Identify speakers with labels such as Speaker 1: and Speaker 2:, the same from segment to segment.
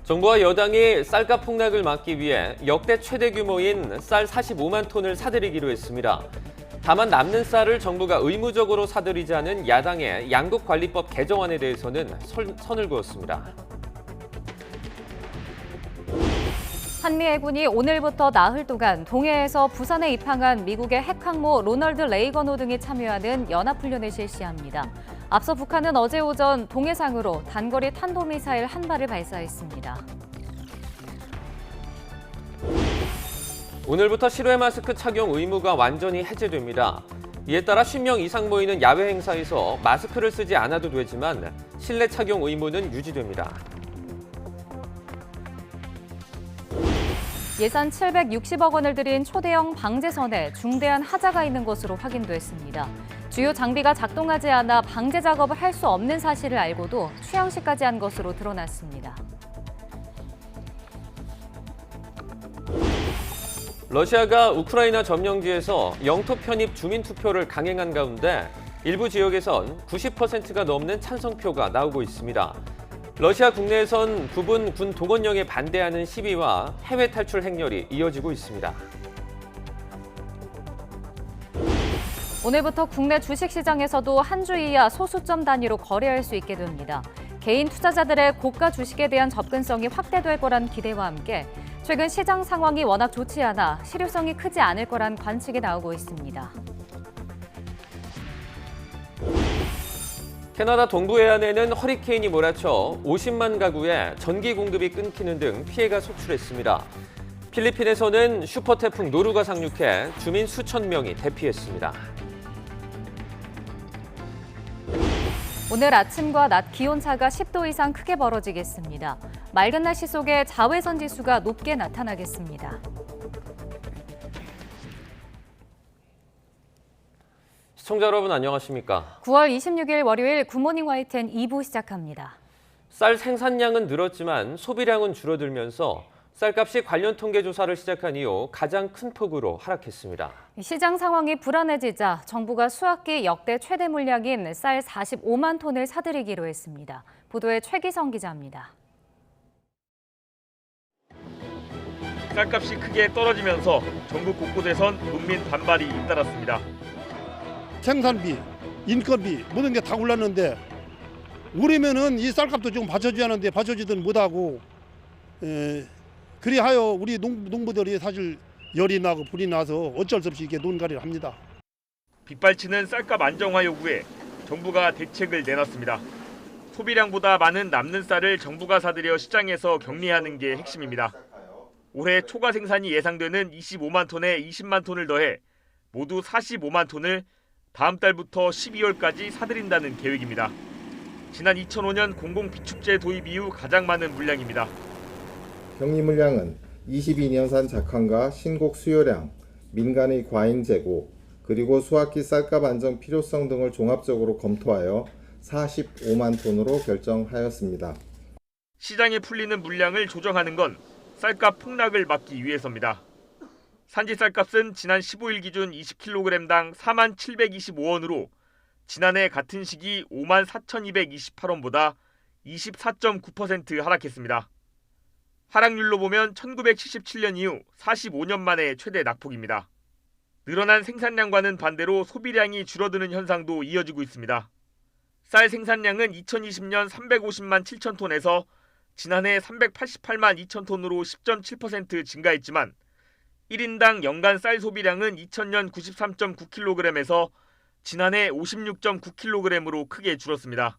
Speaker 1: 정부와 여당이 쌀값 폭락을 막기 위해 역대 최대 규모인 쌀 45만 톤을 사들이기로 했습니다. 다만 남는 쌀을 정부가 의무적으로 사들이자는 야당의 양국관리법 개정안에 대해서는 선을 그었습니다.
Speaker 2: 한미 해군이 오늘부터 나흘 동안 동해에서 부산에 입항한 미국의 핵항모 로널드 레이건호 등이 참여하는 연합훈련을 실시합니다. 앞서 북한은 어제 오전 동해상으로 단거리 탄도미사일 한 발을 발사했습니다.
Speaker 1: 오늘부터 실외 마스크 착용 의무가 완전히 해제됩니다. 이에 따라 10명 이상 모이는 야외 행사에서 마스크를 쓰지 않아도 되지만 실내 착용 의무는 유지됩니다.
Speaker 2: 예산 760억 원을 들인 초대형 방제선에 중대한 하자가 있는 것으로 확인됐습니다. 주요 장비가 작동하지 않아 방제 작업을 할 수 없는 사실을 알고도 취향시까지 한 것으로 드러났습니다.
Speaker 1: 러시아가 우크라이나 점령지에서 영토 편입 주민 투표를 강행한 가운데 일부 지역에선 90%가 넘는 찬성표가 나오고 있습니다. 러시아 국내에선 부분 군 동원령에 반대하는 시위와 해외 탈출 행렬이 이어지고 있습니다.
Speaker 2: 오늘부터 국내 주식시장에서도 한 주 이하 소수점 단위로 거래할 수 있게 됩니다. 개인 투자자들의 고가 주식에 대한 접근성이 확대될 거란 기대와 함께 최근 시장 상황이 워낙 좋지 않아 실효성이 크지 않을 거란 관측이 나오고 있습니다.
Speaker 1: 캐나다 동부 해안에는 허리케인이 몰아쳐 50만 가구에 전기 공급이 끊기는 등 피해가 속출했습니다. 필리핀에서는 슈퍼태풍 노루가 상륙해 주민 수천 명이 대피했습니다.
Speaker 2: 오늘 아침과 낮 기온차가 10도 이상 크게 벌어지겠습니다. 맑은 날씨 속에 자외선 지수가 높게 나타나겠습니다.
Speaker 1: 시청자 여러분 안녕하십니까?
Speaker 2: 9월 26일 월요일 굿모닝 YTN 2부 시작합니다.
Speaker 1: 쌀 생산량은 늘었지만 소비량은 줄어들면서 쌀값이 관련 통계 조사를 시작한 이후 가장 큰 폭으로 하락했습니다.
Speaker 2: 시장 상황이 불안해지자 정부가 수학기 역대 최대 물량인 쌀 45만 톤을 사들이기로 했습니다. 보도에 최기성 기자입니다.
Speaker 3: 쌀값이 크게 떨어지면서 전국 곳곳에선 국민 반발이 잇따랐습니다.
Speaker 4: 생산비, 인건비 모든 게 다 올랐는데 우리면은 이 쌀값도 좀 받쳐줘야 하는데 받쳐주든 못하고 그리하여 우리 농부들이 사실 열이 나고 불이 나서 어쩔 수 없이 이렇게 논가리를 합니다.
Speaker 3: 빗발치는 쌀값 안정화 요구에 정부가 대책을 내놨습니다. 소비량보다 많은 남는 쌀을 정부가 사들여 시장에서 격리하는 게 핵심입니다. 올해 초과 생산이 예상되는 25만 톤에 20만 톤을 더해 모두 45만 톤을 다음 달부터 12월까지 사들인다는 계획입니다. 지난 2005년 공공비축제 도입 이후 가장 많은 물량입니다.
Speaker 5: 격리 물량은 22년산 작황과 신곡 수요량, 민간의 과잉 재고, 그리고 수학기 쌀값 안정 필요성 등을 종합적으로 검토하여 45만 톤으로 결정하였습니다.
Speaker 3: 시장에 풀리는 물량을 조정하는 건 쌀값 폭락을 막기 위해서입니다. 산지 쌀값은 지난 15일 기준 20kg당 4725원으로 지난해 같은 시기 54,228원보다 24.9% 하락했습니다. 하락률로 보면 1977년 이후 45년 만에 최대 낙폭입니다. 늘어난 생산량과는 반대로 소비량이 줄어드는 현상도 이어지고 있습니다. 쌀 생산량은 2020년 350만 7천 톤에서 지난해 388만 2천 톤으로 10.7% 증가했지만 1인당 연간 쌀 소비량은 2000년 93.9kg에서 지난해 56.9kg으로 크게 줄었습니다.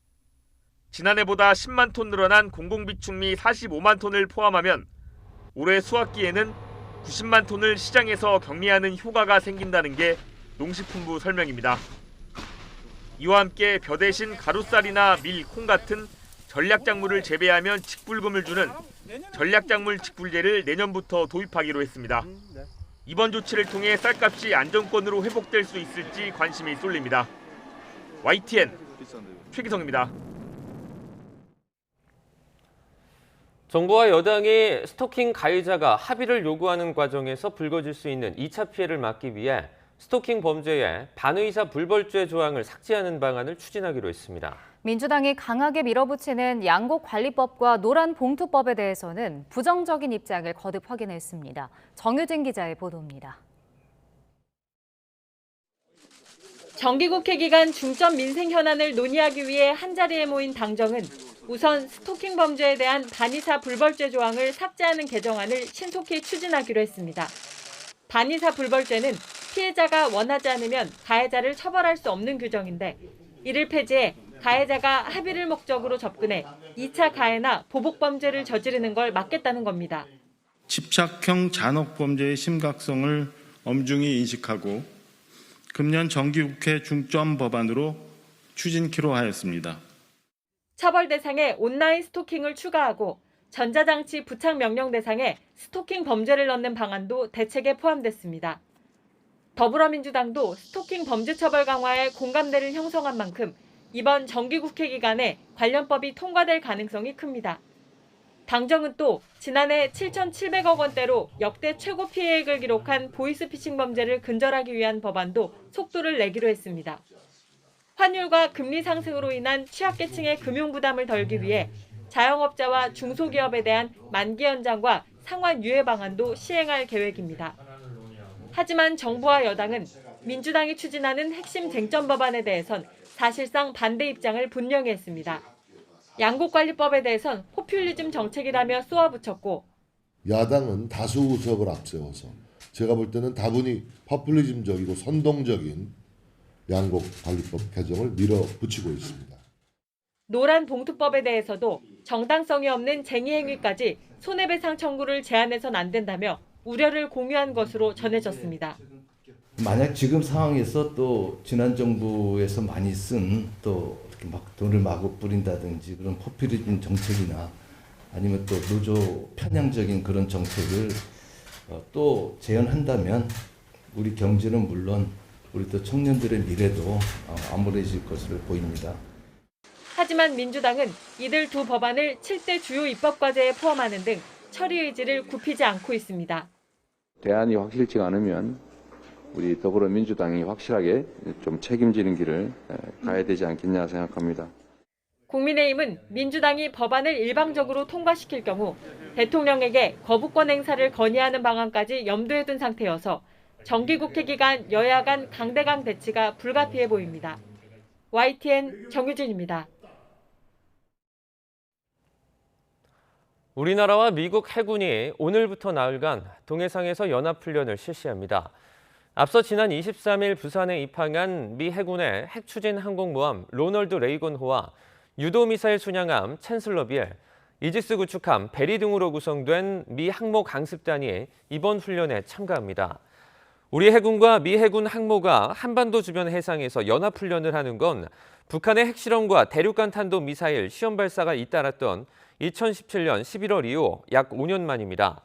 Speaker 3: 지난해보다 10만 톤 늘어난 공공비축미 45만 톤을 포함하면 올해 수학기에는 90만 톤을 시장에서 격리하는 효과가 생긴다는 게 농식품부 설명입니다. 이와 함께 벼 대신 가루쌀이나 밀, 콩 같은 전략작물을 재배하면 직불금을 주는 전략작물 직불제를 내년부터 도입하기로 했습니다. 이번 조치를 통해 쌀값이 안정권으로 회복될 수 있을지 관심이 쏠립니다. YTN 최기성입니다.
Speaker 1: 정부와 여당이 스토킹 가해자가 합의를 요구하는 과정에서 불거질 수 있는 2차 피해를 막기 위해 스토킹 범죄의 반의사 불벌죄 조항을 삭제하는 방안을 추진하기로 했습니다.
Speaker 2: 민주당이 강하게 밀어붙이는 양곡관리법과 노란봉투법에 대해서는 부정적인 입장을 거듭 확인했습니다. 정유진 기자의 보도입니다.
Speaker 6: 정기국회 기간 중점 민생 현안을 논의하기 위해 한자리에 모인 당정은 우선 스토킹 범죄에 대한 반의사 불벌죄 조항을 삭제하는 개정안을 신속히 추진하기로 했습니다. 반의사 불벌죄는 피해자가 원하지 않으면 가해자를 처벌할 수 없는 규정인데 이를 폐지해 가해자가 합의를 목적으로 접근해 2차 가해나 보복 범죄를 저지르는 걸 막겠다는 겁니다.
Speaker 7: 집착형 잔혹 범죄의 심각성을 엄중히 인식하고 금년 정기국회 중점 법안으로 추진키로 하였습니다.
Speaker 6: 처벌 대상에 온라인 스토킹을 추가하고 전자장치 부착 명령 대상에 스토킹 범죄를 넣는 방안도 대책에 포함됐습니다. 더불어민주당도 스토킹 범죄 처벌 강화에 공감대를 형성한 만큼 이번 정기국회 기간에 관련법이 통과될 가능성이 큽니다. 당정은 또 지난해 7,700억 원대로 역대 최고 피해액을 기록한 보이스피싱 범죄를 근절하기 위한 법안도 속도를 내기로 했습니다. 환율과 금리 상승으로 인한 취약계층의 금융 부담을 덜기 위해 자영업자와 중소기업에 대한 만기 연장과 상환 유예 방안도 시행할 계획입니다. 하지만 정부와 여당은 민주당이 추진하는 핵심 쟁점 법안에 대해선 사실상 반대 입장을 분명히 했습니다. 양곡관리법에 대해선 포퓰리즘 정책이라며 쏘아붙였고
Speaker 8: 야당은 다수 의석을 앞세워서 제가 볼 때는 다분히 포퓰리즘적이고 선동적인 양곡관리법 개정을 밀어붙이고 있습니다.
Speaker 6: 노란봉투법에 대해서도 정당성이 없는 쟁의 행위까지 손해배상 청구를 제한해선 안 된다며 우려를 공유한 것으로 전해졌습니다.
Speaker 9: 만약 지금 상황에서 또 지난 정부에서 많이 쓴 또 이렇게 막 돈을 마구 뿌린다든지 그런 포퓰리즘 정책이나 아니면 또 노조 편향적인 그런 정책을 또 재현한다면 우리 경제는 물론 우리 또 청년들의 미래도 암울해질 것으로 보입니다.
Speaker 6: 하지만 민주당은 이들 두 법안을 7대 주요 입법과제에 포함하는 등 처리 의지를 굽히지 않고 있습니다.
Speaker 10: 대안이 확실치 않으면 우리 더불어민주당이 확실하게 좀 책임지는 길을 가야 되지 않겠냐 생각합니다.
Speaker 6: 국민의힘은 민주당이 법안을 일방적으로 통과시킬 경우 대통령에게 거부권 행사를 건의하는 방안까지 염두에 둔 상태여서 정기국회 기간 여야 간 강대강 대치가 불가피해 보입니다. YTN 정유진입니다.
Speaker 1: 우리나라와 미국 해군이 오늘부터 나흘간 동해상에서 연합훈련을 실시합니다. 앞서 지난 23일 부산에 입항한 미 해군의 핵추진 항공모함 로널드 레이건호와 유도미사일 순양함 챈슬러빌, 이지스 구축함 베리 등으로 구성된 미 항모 강습단이 이번 훈련에 참가합니다. 우리 해군과 미 해군 항모가 한반도 주변 해상에서 연합훈련을 하는 건 북한의 핵실험과 대륙간 탄도미사일 시험 발사가 잇따랐던 2017년 11월 이후 약 5년 만입니다.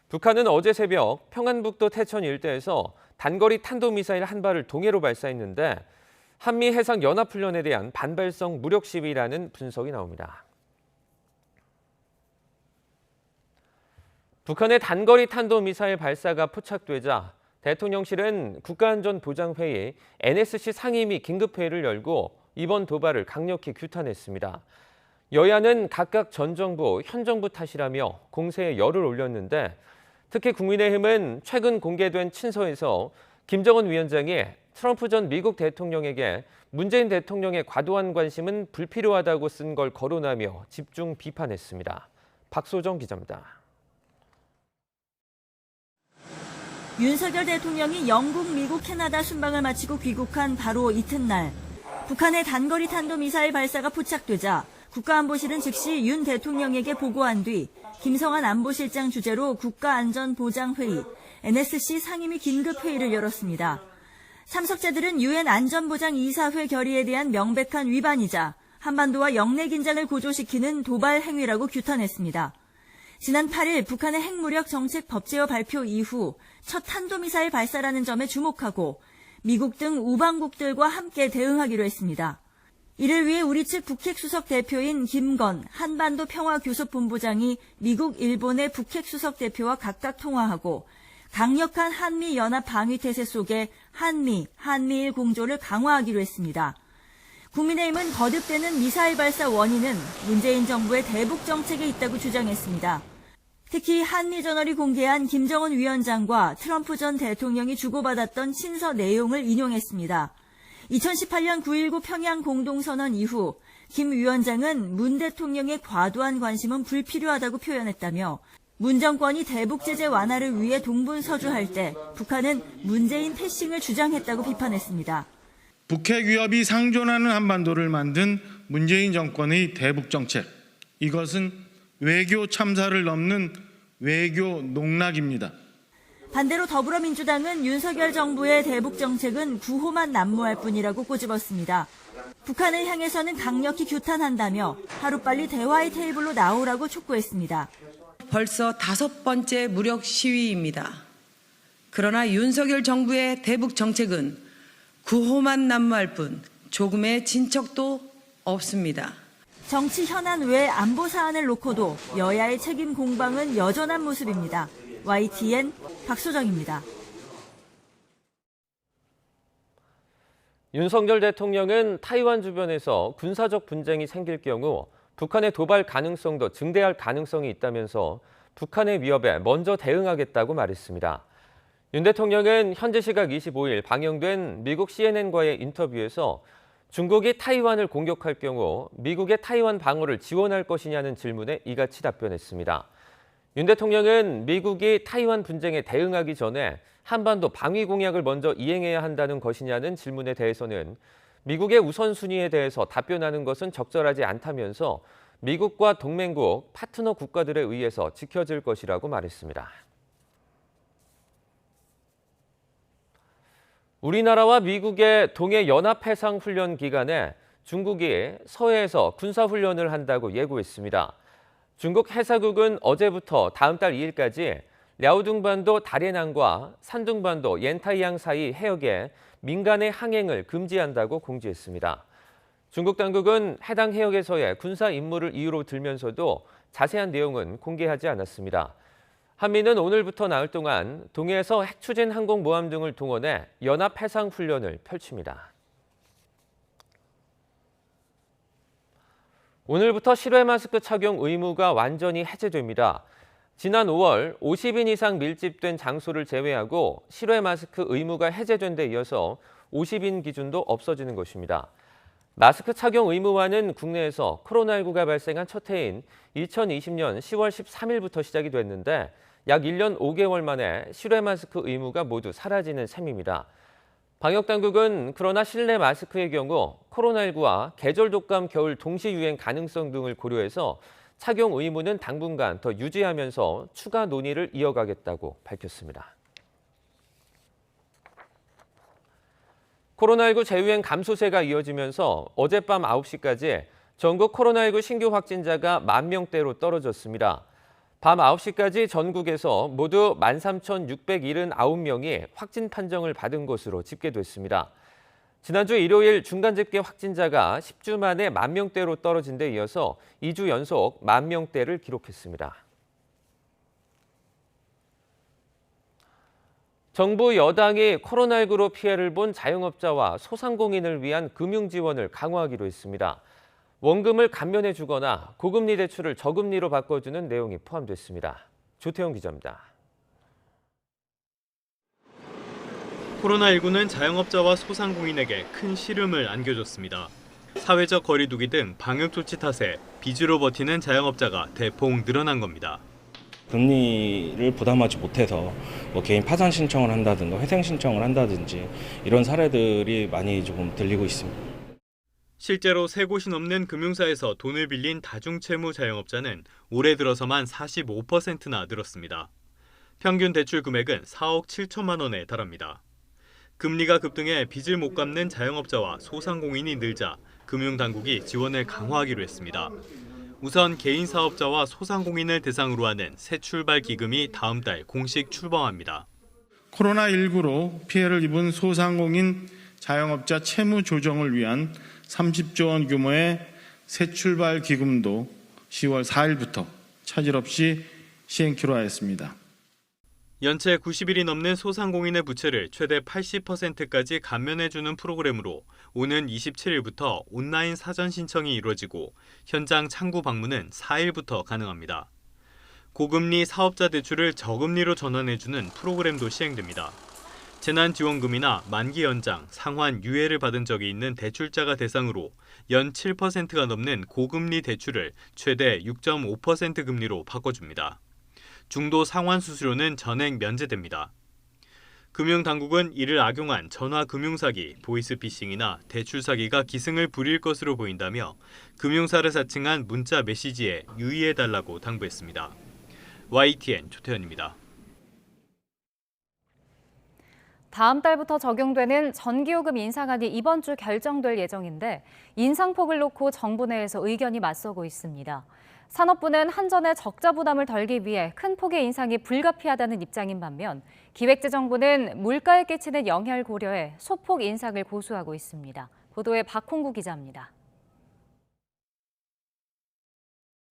Speaker 1: 북한은 어제 새벽 평안북도 태천 일대에서 단거리 탄도미사일 한 발을 동해로 발사했는데 한미 해상 연합훈련에 대한 반발성 무력 시위라는 분석이 나옵니다. 북한의 단거리 탄도미사일 발사가 포착되자 대통령실은 국가안전보장회의 NSC 상임위 긴급회의를 열고 이번 도발을 강력히 규탄했습니다. 여야는 각각 전 정부, 현 정부 탓이라며 공세에 열을 올렸는데 특히 국민의힘은 최근 공개된 친서에서 김정은 위원장이 트럼프 전 미국 대통령에게 문재인 대통령의 과도한 관심은 불필요하다고 쓴 걸 거론하며 집중 비판했습니다. 박소정 기자입니다.
Speaker 11: 윤석열 대통령이 영국, 미국, 캐나다 순방을 마치고 귀국한 바로 이튿날 북한의 단거리 탄도미사일 발사가 포착되자 국가안보실은 즉시 윤 대통령에게 보고한 뒤 김성한 안보실장 주재로 국가안전보장회의 NSC 상임위 긴급회의를 열었습니다. 참석자들은 유엔 안전보장이사회 결의에 대한 명백한 위반이자 한반도와 영내 긴장을 고조시키는 도발 행위라고 규탄했습니다. 지난 8일 북한의 핵무력 정책 법제화 발표 이후 첫 탄도미사일 발사라는 점에 주목하고 미국 등 우방국들과 함께 대응하기로 했습니다. 이를 위해 우리 측 북핵수석 대표인 김건 한반도 평화교섭본부장이 미국, 일본의 북핵수석 대표와 각각 통화하고 강력한 한미 연합 방위 태세 속에 한미일 공조를 강화하기로 했습니다. 국민의힘은 거듭되는 미사일 발사 원인은 문재인 정부의 대북 정책에 있다고 주장했습니다. 특히 한미저널이 공개한 김정은 위원장과 트럼프 전 대통령이 주고받았던 친서 내용을 인용했습니다. 2018년 9.19 평양 공동선언 이후 김 위원장은 문 대통령의 과도한 관심은 불필요하다고 표현했다며 문 정권이 대북 제재 완화를 위해 동분서주할 때 북한은 문재인 패싱을 주장했다고 비판했습니다.
Speaker 7: 북핵 위협이 상존하는 한반도를 만든 문재인 정권의 대북 정책, 이것은 외교 참사를 넘는 외교 농락입니다.
Speaker 11: 반대로 더불어민주당은 윤석열 정부의 대북 정책은 구호만 난무할 뿐이라고 꼬집었습니다. 북한을 향해서는 강력히 규탄한다며 하루빨리 대화의 테이블로 나오라고 촉구했습니다.
Speaker 12: 벌써 5번째 무력 시위입니다. 그러나 윤석열 정부의 대북 정책은 구호만 난무할 뿐 조금의 진척도 없습니다.
Speaker 11: 정치 현안 외 안보 사안을 놓고도 여야의 책임 공방은 여전한 모습입니다. YTN 박소정입니다.
Speaker 1: 윤석열 대통령은 타이완 주변에서 군사적 분쟁이 생길 경우 북한의 도발 가능성도 증대할 가능성이 있다면서 북한의 위협에 먼저 대응하겠다고 말했습니다. 윤 대통령은 현지 시각 25일 방영된 미국 CNN과의 인터뷰에서 중국이 타이완을 공격할 경우 미국의 타이완 방어를 지원할 것이냐는 질문에 이같이 답변했습니다. 윤 대통령은 미국이 타이완 분쟁에 대응하기 전에 한반도 방위 공약을 먼저 이행해야 한다는 것이냐는 질문에 대해서는 미국의 우선순위에 대해서 답변하는 것은 적절하지 않다면서 미국과 동맹국, 파트너 국가들에 의해서 지켜질 것이라고 말했습니다. 우리나라와 미국의 동해 연합해상훈련 기간에 중국이 서해에서 군사훈련을 한다고 예고했습니다. 중국 해사국은 어제부터 다음 달 2일까지 랴오둥반도 다롄항과 산둥반도 옌타이항 사이 해역에 민간의 항행을 금지한다고 공지했습니다. 중국 당국은 해당 해역에서의 군사 임무를 이유로 들면서도 자세한 내용은 공개하지 않았습니다. 한미는 오늘부터 나흘 동안 동해에서 핵추진 항공모함 등을 동원해 연합해상훈련을 펼칩니다. 오늘부터 실외 마스크 착용 의무가 완전히 해제됩니다. 지난 5월 50인 이상 밀집된 장소를 제외하고 실외 마스크 의무가 해제된 데 이어서 50인 기준도 없어지는 것입니다. 마스크 착용 의무화는 국내에서 코로나19가 발생한 첫 해인 2020년 10월 13일부터 시작이 됐는데 약 1년 5개월 만에 실외 마스크 의무가 모두 사라지는 셈입니다. 방역당국은 그러나 실내 마스크의 경우 코로나19와 계절 독감 겨울 동시 유행 가능성 등을 고려해서 착용 의무는 당분간 더 유지하면서 추가 논의를 이어가겠다고 밝혔습니다. 코로나19 재유행 감소세가 이어지면서 어젯밤 9시까지 전국 코로나19 신규 확진자가 10,000명대로 떨어졌습니다. 밤 9시까지 전국에서 모두 13,679명이 확진 판정을 받은 것으로 집계됐습니다. 지난주 일요일 중간 집계 확진자가 10주 만에 10,000명대로 떨어진 데 이어서 2주 연속 10,000명대를 기록했습니다. 정부 여당이 코로나19로 피해를 본 자영업자와 소상공인을 위한 금융 지원을 강화하기로 했습니다. 원금을 감면해 주거나 고금리 대출을 저금리로 바꿔주는 내용이 포함됐습니다. 조태영 기자입니다.
Speaker 13: 코로나19는 자영업자와 소상공인에게 큰 시름을 안겨줬습니다. 사회적 거리 두기 등 방역 조치 탓에 빚으로 버티는 자영업자가 대폭 늘어난 겁니다.
Speaker 14: 금리를 부담하지 못해서 개인 파산 신청을 한다든가 회생 신청을 한다든지 이런 사례들이 많이 조금 들리고 있습니다.
Speaker 13: 실제로 3곳이 넘는 금융사에서 돈을 빌린 다중채무 자영업자는 올해 들어서만 45%나 늘었습니다. 평균 대출 금액은 4억 7천만 원에 달합니다. 금리가 급등해 빚을 못 갚는 자영업자와 소상공인이 늘자 금융당국이 지원을 강화하기로 했습니다. 우선 개인 사업자와 소상공인을 대상으로 하는 새 출발 기금이 다음 달 공식 출범합니다.
Speaker 7: 코로나19로 피해를 입은 소상공인 자영업자 채무 조정을 위한 30조 원 규모의 새 출발 기금도 10월 4일부터 차질 없이 시행키로 하였습니다.
Speaker 13: 연체 90일이 넘는 소상공인의 부채를 최대 80%까지 감면해주는 프로그램으로 오는 27일부터 온라인 사전 신청이 이루어지고 현장 창구 방문은 4일부터 가능합니다. 고금리 사업자 대출을 저금리로 전환해주는 프로그램도 시행됩니다. 재난지원금이나 만기 연장, 상환, 유예를 받은 적이 있는 대출자가 대상으로 연 7%가 넘는 고금리 대출을 최대 6.5% 금리로 바꿔줍니다. 중도 상환 수수료는 전액 면제됩니다. 금융당국은 이를 악용한 전화금융사기, 보이스피싱이나 대출사기가 기승을 부릴 것으로 보인다며 금융사를 사칭한 문자 메시지에 유의해달라고 당부했습니다. YTN 조태현입니다.
Speaker 2: 다음 달부터 적용되는 전기요금 인상안이 이번 주 결정될 예정인데 인상폭을 놓고 정부 내에서 의견이 맞서고 있습니다. 산업부는 한전의 적자 부담을 덜기 위해 큰 폭의 인상이 불가피하다는 입장인 반면 기획재정부는 물가에 끼치는 영향을 고려해 소폭 인상을 고수하고 있습니다. 보도에 박홍구 기자입니다.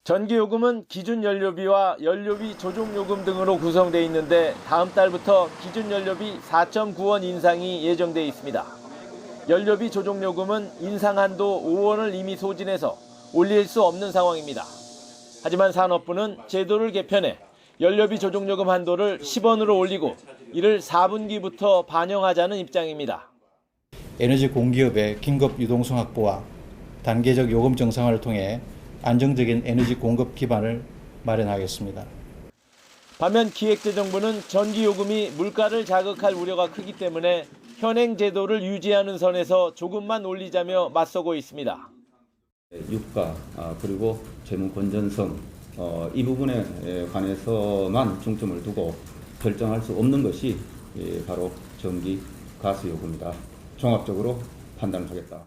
Speaker 15: 전기요금은 기준연료비와 연료비 조종요금 등으로 구성돼 있는데 다음 달부터 기준연료비 4.9원 인상이 예정돼 있습니다. 연료비 조종요금은 인상 한도 5원을 이미 소진해서 올릴 수 없는 상황입니다. 하지만 산업부는 제도를 개편해 연료비 조종요금 한도를 10원으로 올리고 이를 4분기부터 반영하자는 입장입니다.
Speaker 16: 에너지 공기업의 긴급 유동성 확보와 단계적 요금 정상화를 통해 안정적인 에너지 공급 기반을 마련하겠습니다.
Speaker 15: 반면 기획재정부는 전기요금이 물가를 자극할 우려가 크기 때문에 현행 제도를 유지하는 선에서 조금만 올리자며 맞서고 있습니다.
Speaker 17: 유가 그리고 재무 건전성 이 부분에 관해서만 중점을 두고 결정할 수 없는 것이 바로 전기 가스 요금이다. 종합적으로 판단을 하겠다.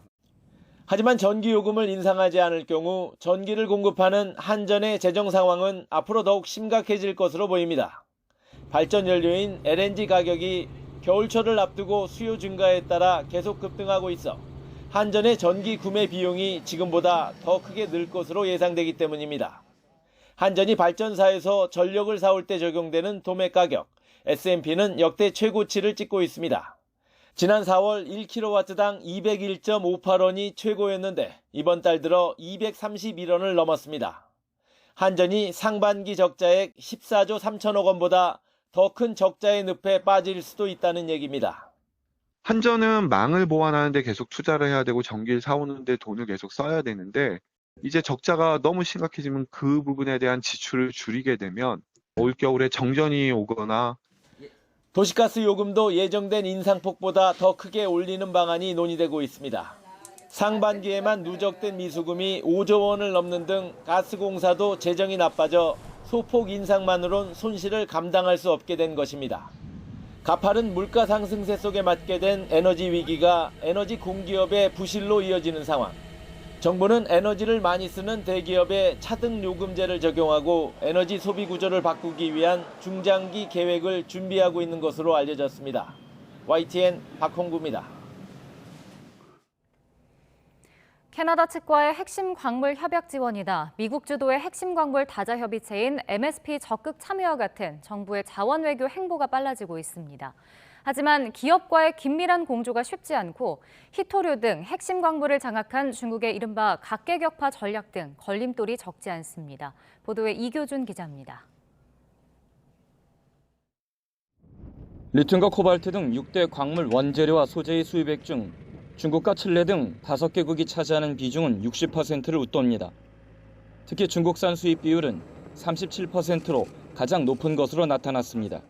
Speaker 15: 하지만 전기요금을 인상하지 않을 경우 전기를 공급하는 한전의 재정 상황은 앞으로 더욱 심각해질 것으로 보입니다. 발전 연료인 LNG 가격이 겨울철을 앞두고 수요 증가에 따라 계속 급등하고 있어 한전의 전기 구매 비용이 지금보다 더 크게 늘 것으로 예상되기 때문입니다. 한전이 발전사에서 전력을 사올 때 적용되는 도매 가격, S&P는 역대 최고치를 찍고 있습니다. 지난 4월 1kW당 201.58원이 최고였는데 이번 달 들어 231원을 넘었습니다. 한전이 상반기 적자액 14조 3천억 원보다 더 큰 적자의 늪에 빠질 수도 있다는 얘기입니다.
Speaker 18: 한전은 망을 보완하는 데 계속 투자를 해야 되고 전기를 사오는 데 돈을 계속 써야 되는데 이제 적자가 너무 심각해지면 그 부분에 대한 지출을 줄이게 되면 올겨울에 정전이 오거나
Speaker 15: 도시가스 요금도 예정된 인상폭보다 더 크게 올리는 방안이 논의되고 있습니다. 상반기에만 누적된 미수금이 5조 원을 넘는 등 가스공사도 재정이 나빠져 소폭 인상만으론 손실을 감당할 수 없게 된 것입니다. 가파른 물가 상승세 속에 맞게 된 에너지 위기가 에너지 공기업의 부실로 이어지는 상황. 정부는 에너지를 많이 쓰는 대기업에 차등 요금제를 적용하고 에너지 소비 구조를 바꾸기 위한 중장기 계획을 준비하고 있는 것으로 알려졌습니다. YTN 박홍구입니다.
Speaker 2: 캐나다 측과의 핵심 광물 협약 지원이다. 미국 주도의 핵심 광물 다자 협의체인 MSP 적극 참여와 같은 정부의 자원 외교 행보가 빨라지고 있습니다. 하지만 기업과의 긴밀한 공조가 쉽지 않고 히토류 등 핵심 광물을 장악한 중국의 이른바 각계격파 전략 등 걸림돌이 적지 않습니다. 보도에 이교준 기자입니다.
Speaker 19: 리튬과 코발트 등 6대 광물 원재료와 소재의 수입액 중 중국과 칠레 등 5개국이 차지하는 비중은 60%를 웃돕니다. 특히 중국산 수입 비율은 37%로 가장 높은 것으로 나타났습니다.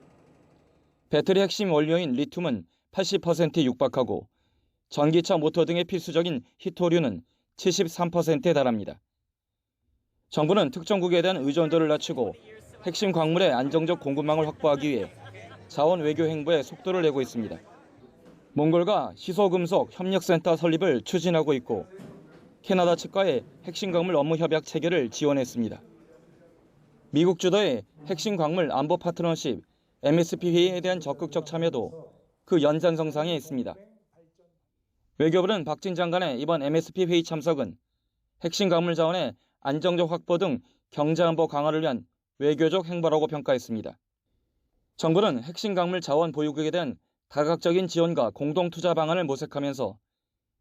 Speaker 19: 배터리 핵심 원료인 리튬은 80%에 육박하고 전기차 모터 등의 필수적인 히토류는 73%에 달합니다. 정부는 특정국에 대한 의존도를 낮추고 핵심 광물의 안정적 공급망을 확보하기 위해 자원 외교 행보에 속도를 내고 있습니다. 몽골과 희소금속 협력센터 설립을 추진하고 있고 캐나다 측과의 핵심 광물 업무 협약 체결을 지원했습니다. 미국 주도의 핵심 광물 안보 파트너십 MSP 회의에 대한 적극적 참여도 그 연장선상에 있습니다. 외교부는 박진 장관의 이번 MSP 회의 참석은 핵심 광물 자원의 안정적 확보 등 경제안보 강화를 위한 외교적 행보라고 평가했습니다. 정부는 핵심 광물 자원 보유국에 대한 다각적인 지원과 공동 투자 방안을 모색하면서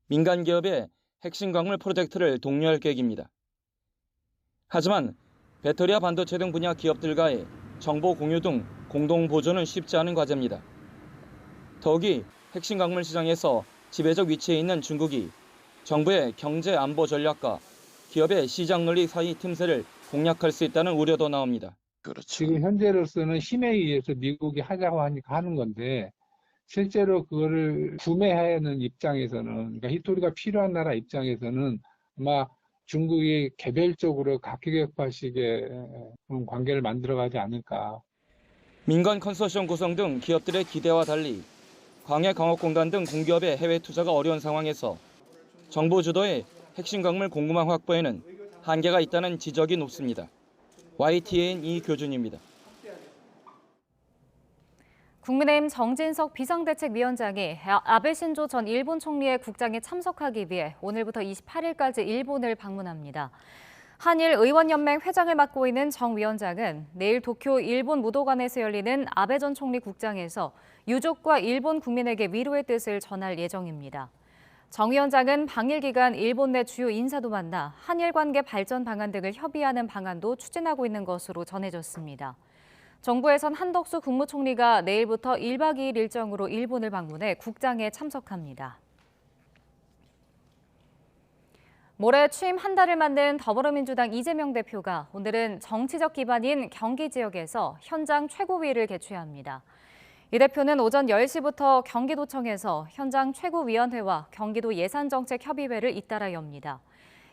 Speaker 19: 민간 기업의 핵심 광물 프로젝트를 독려할 계획입니다. 하지만 배터리와 반도체 등 분야 기업들과의 정보 공유 등 공동 보조는 쉽지 않은 과제입니다. 더욱이 핵심 광물 시장에서 지배적 위치에 있는 중국이 정부의 경제 안보 전략과 기업의 시장 논리 사이 틈새를 공략할 수 있다는 우려도 나옵니다.
Speaker 20: 지금 현재로서는 힘에 의해서 미국이 하자고 하니까 하는 건데 실제로 그거를 구매하는 입장에서는, 그러니까 히토리가 필요한 나라 입장에서는 아마 중국이 개별적으로 각계격파식의 그런 관계를 만들어가지 않을까.
Speaker 19: 민간 컨소시엄 구성 등 기업들의 기대와 달리 광해광업공단 등 공기업의 해외 투자가 어려운 상황에서 정부 주도의 핵심 광물 공급망 확보에는 한계가 있다는 지적이 높습니다. YTN 이교준입니다.
Speaker 2: 국민의힘 정진석 비상대책위원장이 아베 신조 전 일본 총리의 국장에 참석하기 위해 오늘부터 28일까지 일본을 방문합니다. 한일 의원연맹 회장을 맡고 있는 정 위원장은 내일 도쿄 일본 무도관에서 열리는 아베 전 총리 국장에서 유족과 일본 국민에게 위로의 뜻을 전할 예정입니다. 정 위원장은 방일 기간 일본 내 주요 인사도 만나 한일 관계 발전 방안 등을 협의하는 방안도 추진하고 있는 것으로 전해졌습니다. 정부에선 한덕수 국무총리가 내일부터 1박 2일 일정으로 일본을 방문해 국장에 참석합니다. 모레 취임 한 달을 맞는 더불어민주당 이재명 대표가 오늘은 정치적 기반인 경기 지역에서 현장 최고위를 개최합니다. 이 대표는 오전 10시부터 경기도청에서 현장 최고위원회와 경기도 예산정책협의회를 잇따라 엽니다.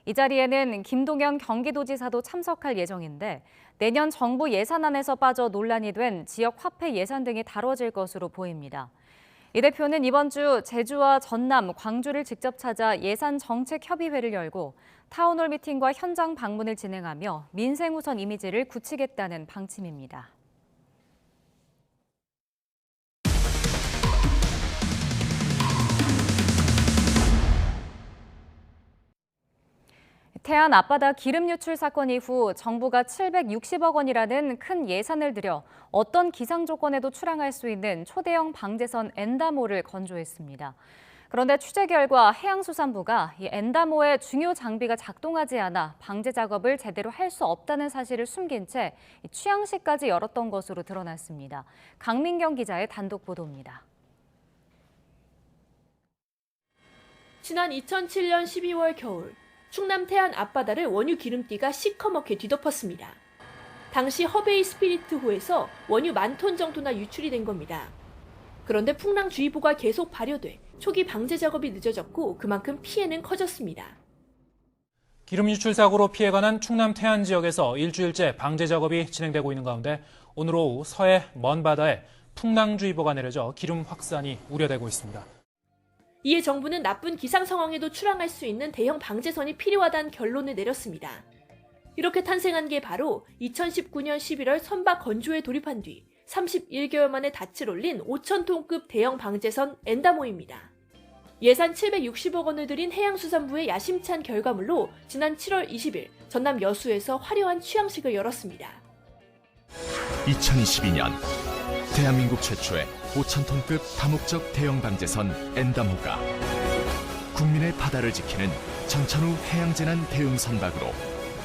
Speaker 2: 이 자리에는 김동연 경기도지사도 참석할 예정인데 내년 정부 예산안에서 빠져 논란이 된 지역 화폐 예산 등이 다뤄질 것으로 보입니다. 이 대표는 이번 주 제주와 전남, 광주를 직접 찾아 예산정책협의회를 열고 타운홀 미팅과 현장 방문을 진행하며 민생 우선 이미지를 굳히겠다는 방침입니다. 태안 앞바다 기름 유출 사건 이후 정부가 760억 원이라는 큰 예산을 들여 어떤 기상 조건에도 출항할 수 있는 초대형 방제선 엔다모를 건조했습니다. 그런데 취재 결과 해양수산부가 이 엔다모의 중요 장비가 작동하지 않아 방제 작업을 제대로 할 수 없다는 사실을 숨긴 채 취항식까지 열었던 것으로 드러났습니다. 강민경 기자의 단독 보도입니다.
Speaker 21: 지난 2007년 12월 겨울 충남 태안 앞바다를 원유 기름띠가 시커멓게 뒤덮었습니다. 당시 허베이 스피리트호에서 원유 10,000톤 정도나 유출이 된 겁니다. 그런데 풍랑주의보가 계속 발효돼 초기 방제 작업이 늦어졌고 그만큼 피해는 커졌습니다.
Speaker 22: 기름 유출 사고로 피해가 난 충남 태안 지역에서 일주일째 방제 작업이 진행되고 있는 가운데 오늘 오후 서해 먼 바다에 풍랑주의보가 내려져 기름 확산이 우려되고 있습니다.
Speaker 21: 이에 정부는 나쁜 기상 상황에도 출항할 수 있는 대형 방제선이 필요하다는 결론을 내렸습니다. 이렇게 탄생한 게 바로 2019년 11월 선박 건조에 돌입한 뒤 31개월 만에 닻을 올린 5,000톤급 대형 방제선 엔다모입니다. 예산 760억 원을 들인 해양수산부의 야심찬 결과물로 지난 7월 20일 전남 여수에서 화려한 취항식을 열었습니다.
Speaker 23: 2022년 대한민국 최초의 5,000톤급 다목적 대형 방제선 엔다모가 국민의 바다를 지키는 전천후 해양재난 대응 선박으로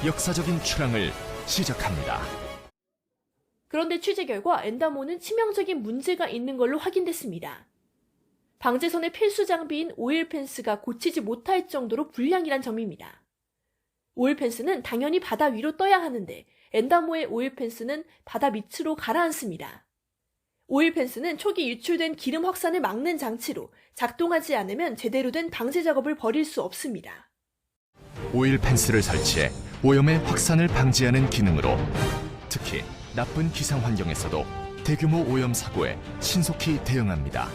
Speaker 23: 역사적인 출항을 시작합니다.
Speaker 21: 그런데 취재 결과 엔다모는 치명적인 문제가 있는 걸로 확인됐습니다. 방제선의 필수 장비인 오일 펜스가 고치지 못할 정도로 불량이란 점입니다. 오일 펜스는 당연히 바다 위로 떠야 하는데 엔다모의 오일 펜스는 바다 밑으로 가라앉습니다. 오일 펜스는 초기 유출된 기름 확산을 막는 장치로 작동하지 않으면 제대로 된 방제 작업을 벌일 수 없습니다.
Speaker 23: 오일 펜스를 설치해 오염의 확산을 방지하는 기능으로 특히 나쁜 기상 환경에서도 대규모 오염 사고에 신속히 대응합니다.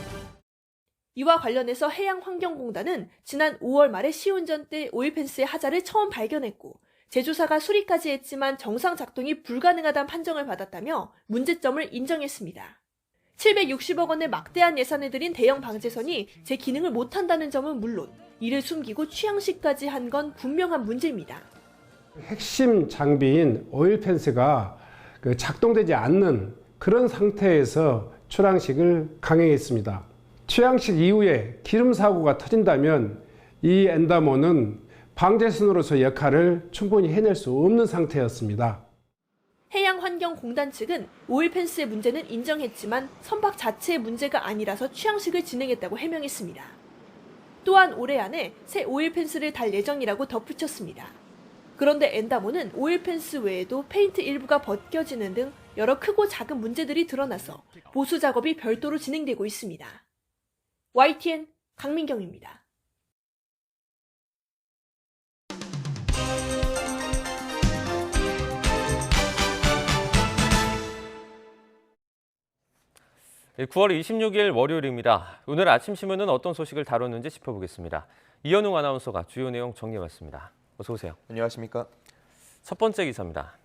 Speaker 21: 이와 관련해서 해양환경공단은 지난 5월 말에 시운전 때 오일 펜스의 하자를 처음 발견했고 제조사가 수리까지 했지만 정상 작동이 불가능하다는 판정을 받았다며 문제점을 인정했습니다. 760억 원의 막대한 예산을 들인 대형 방제선이 제 기능을 못한다는 점은 물론 이를 숨기고 취항식까지 한 건 분명한 문제입니다.
Speaker 24: 핵심 장비인 오일 펜스가 작동되지 않는
Speaker 3: 그런 상태에서 출항식을 강행했습니다. 취항식 이후에 기름 사고가 터진다면 이 엔다모는 방제선으로서 역할을 충분히 해낼 수 없는 상태였습니다.
Speaker 21: 해양환경공단 측은 오일펜스의 문제는 인정했지만 선박 자체의 문제가 아니라서 취항식을 진행했다고 해명했습니다. 또한 올해 안에 새 오일펜스를 달 예정이라고 덧붙였습니다. 그런데 엔다모는 오일펜스 외에도 페인트 일부가 벗겨지는 등 여러 크고 작은 문제들이 드러나서 보수 작업이 별도로 진행되고 있습니다. YTN 강민경입니다.
Speaker 1: 네, 9월 26일 월요일입니다. 오늘 아침 신문은 어떤 소식을 다뤘는지 짚어보겠습니다. 이현웅 아나운서가 주요 내용 정리해봤습니다. 어서 오세요.
Speaker 4: 안녕하십니까.
Speaker 1: 첫 번째 기사입니다.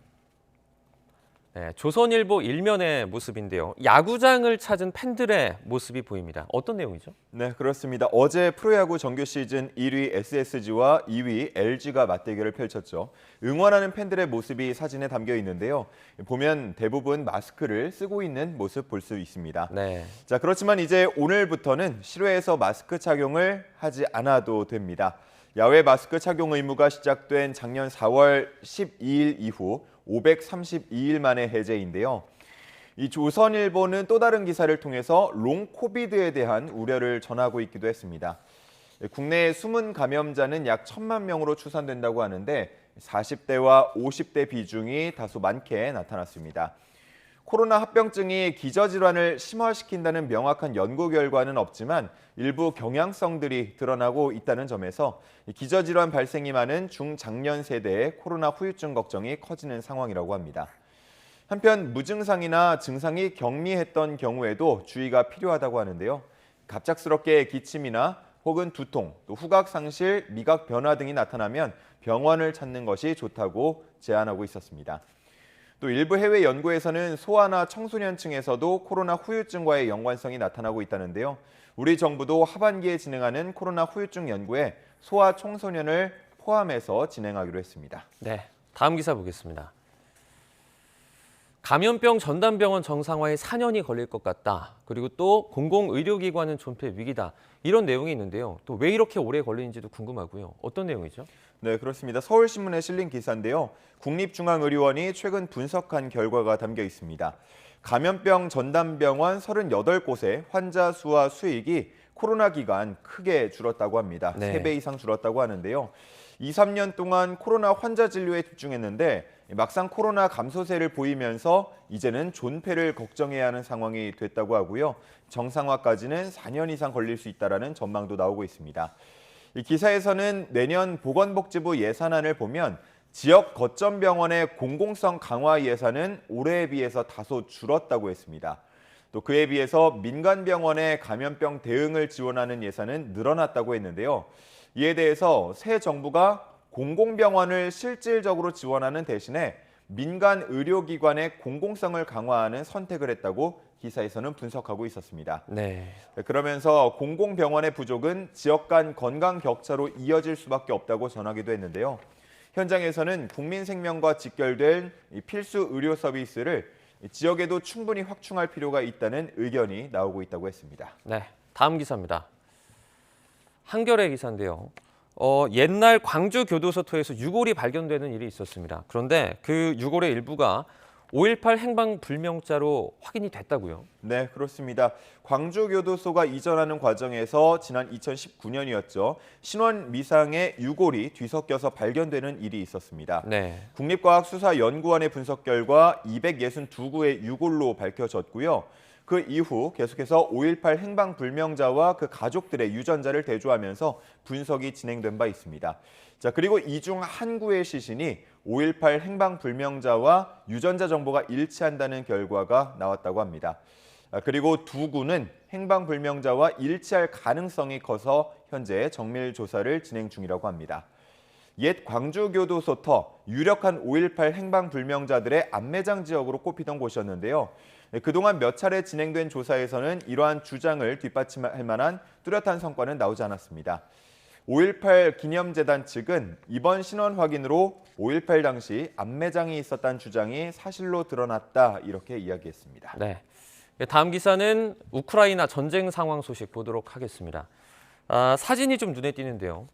Speaker 1: 네, 조선일보 일면의 모습인데요. 야구장을 찾은 팬들의 모습이 보입니다. 어떤 내용이죠?
Speaker 4: 네, 그렇습니다. 어제 프로야구 정규 시즌 1위 SSG와 2위 LG가 맞대결을 펼쳤죠. 응원하는 팬들의 모습이 사진에 담겨 있는데요. 보면 대부분 마스크를 쓰고 있는 모습 볼 수 있습니다.
Speaker 1: 네.
Speaker 4: 자, 그렇지만 이제 오늘부터는 실외에서 마스크 착용을 하지 않아도 됩니다. 야외 마스크 착용 의무가 시작된 작년 4월 12일 이후 532일 만에 해제인데요. 이 조선일보는 또 다른 기사를 통해서 롱 코비드에 대한 우려를 전하고 있기도 했습니다. 국내의 숨은 감염자는 약 1,000만 명으로 추산된다고 하는데 40대와 50대 비중이 다소 많게 나타났습니다. 코로나 합병증이 기저질환을 심화시킨다는 명확한 연구 결과는 없지만 일부 경향성들이 드러나고 있다는 점에서 기저질환 발생이 많은 중장년 세대의 코로나 후유증 걱정이 커지는 상황이라고 합니다. 한편 무증상이나 증상이 경미했던 경우에도 주의가 필요하다고 하는데요. 갑작스럽게 기침이나 혹은 두통, 또 후각 상실, 미각 변화 등이 나타나면 병원을 찾는 것이 좋다고 제안하고 있었습니다. 또 일부 해외 연구에서는 소아나 청소년층에서도 코로나 후유증과의 연관성이 나타나고 있다는데요. 우리 정부도 하반기에 진행하는 코로나 후유증 연구에 소아 청소년을 포함해서 진행하기로 했습니다.
Speaker 1: 네, 다음 기사 보겠습니다. 감염병 전담병원 정상화에 4년이 걸릴 것 같다. 그리고 또 공공의료기관은 존폐 위기다. 이런 내용이 있는데요. 또 왜 이렇게 오래 걸리는지도 궁금하고요. 어떤 내용이죠?
Speaker 4: 네, 그렇습니다. 서울신문에 실린 기사인데요. 국립중앙의료원이 최근 분석한 결과가 담겨 있습니다. 감염병 전담병원 38곳의 환자 수와 수익이 코로나 기간 크게 줄었다고 합니다.
Speaker 1: 네.
Speaker 4: 3배 이상 줄었다고 하는데요. 2, 3년 동안 코로나 환자 진료에 집중했는데 막상 코로나 감소세를 보이면서 이제는 존폐를 걱정해야 하는 상황이 됐다고 하고요. 정상화까지는 4년 이상 걸릴 수 있다는 전망도 나오고 있습니다. 이 기사에서는 내년 보건복지부 예산안을 보면 지역 거점 병원의 공공성 강화 예산은 올해에 비해서 다소 줄었다고 했습니다. 또 그에 비해서 민간 병원의 감염병 대응을 지원하는 예산은 늘어났다고 했는데요. 이에 대해서 새 정부가 공공병원을 실질적으로 지원하는 대신에 민간 의료기관의 공공성을 강화하는 선택을 했다고 기사에서는 분석하고 있었습니다.
Speaker 1: 네.
Speaker 4: 그러면서 공공병원의 부족은 지역 간 건강 격차로 이어질 수밖에 없다고 전하기도 했는데요. 현장에서는 국민 생명과 직결된 필수 의료 서비스를 지역에도 충분히 확충할 필요가 있다는 의견이 나오고 있다고 했습니다.
Speaker 1: 네, 다음 기사입니다. 한겨레 기사인데요. 옛날 광주 교도소터에서 유골이 발견되는 일이 있었습니다. 그런데 그 유골의 일부가 5.18 행방 불명자로 확인이 됐다고요?
Speaker 4: 네, 그렇습니다. 광주교도소가 이전하는 과정에서 지난 2019년이었죠. 신원 미상의 유골이 뒤섞여서 발견되는 일이 있었습니다.
Speaker 1: 네.
Speaker 4: 국립과학수사연구원의 분석 결과 262구의 유골로 밝혀졌고요. 그 이후 계속해서 5.18 행방 불명자와 그 가족들의 유전자를 대조하면서 분석이 진행된 바 있습니다. 자, 그리고 이 중 한 구의 시신이 5.18 행방 불명자와 유전자 정보가 일치한다는 결과가 나왔다고 합니다. 그리고 두 구는 행방 불명자와 일치할 가능성이 커서 현재 정밀 조사를 진행 중이라고 합니다. 옛 광주교도소터 유력한 5.18 행방 불명자들의 안매장 지역으로 꼽히던 곳이었는데요. 그동안 몇 차례 진행된 조사에서는 이러한 주장을 뒷받침할 만한 뚜렷한 성과는 나오지 않았습니다. 5.18 기념재단 측은 이번 신원 확인으로 5.18 당시 암매장이 있었다는 주장이 사실로 드러났다 이렇게 이야기했습니다.
Speaker 1: 네. 다음 기사는 우크라이나 전쟁 상황 소식 보도록 하겠습니다. 사진이 좀 눈에 띄는데요.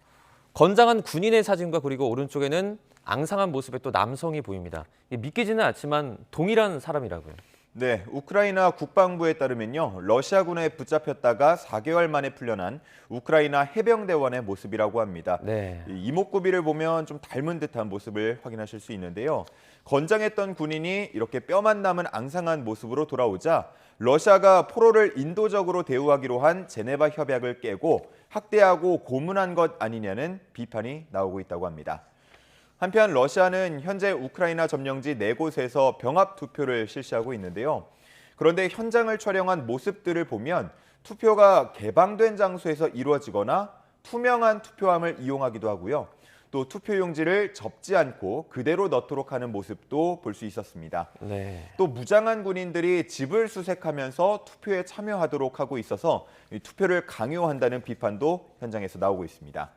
Speaker 1: 건장한 군인의 사진과 그리고 오른쪽에는 앙상한 모습의 또 남성이 보입니다. 믿기지는 않지만 동일한 사람이라고요.
Speaker 4: 네, 우크라이나 국방부에 따르면요. 러시아군에 붙잡혔다가 4개월 만에 풀려난 우크라이나 해병대원의 모습이라고 합니다.
Speaker 1: 네.
Speaker 4: 이목구비를 보면 좀 닮은 듯한 모습을 확인하실 수 있는데요. 건장했던 군인이 이렇게 뼈만 남은 앙상한 모습으로 돌아오자 러시아가 포로를 인도적으로 대우하기로 한 제네바 협약을 깨고 학대하고 고문한 것 아니냐는 비판이 나오고 있다고 합니다. 한편 러시아는 현재 우크라이나 점령지 4곳에서 병합 투표를 실시하고 있는데요. 그런데 현장을 촬영한 모습들을 보면 투표가 개방된 장소에서 이루어지거나 투명한 투표함을 이용하기도 하고요. 또 투표용지를 접지 않고 그대로 넣도록 하는 모습도 볼 수 있었습니다.
Speaker 1: 네.
Speaker 4: 또 무장한 군인들이 집을 수색하면서 투표에 참여하도록 하고 있어서 투표를 강요한다는 비판도 현장에서 나오고 있습니다.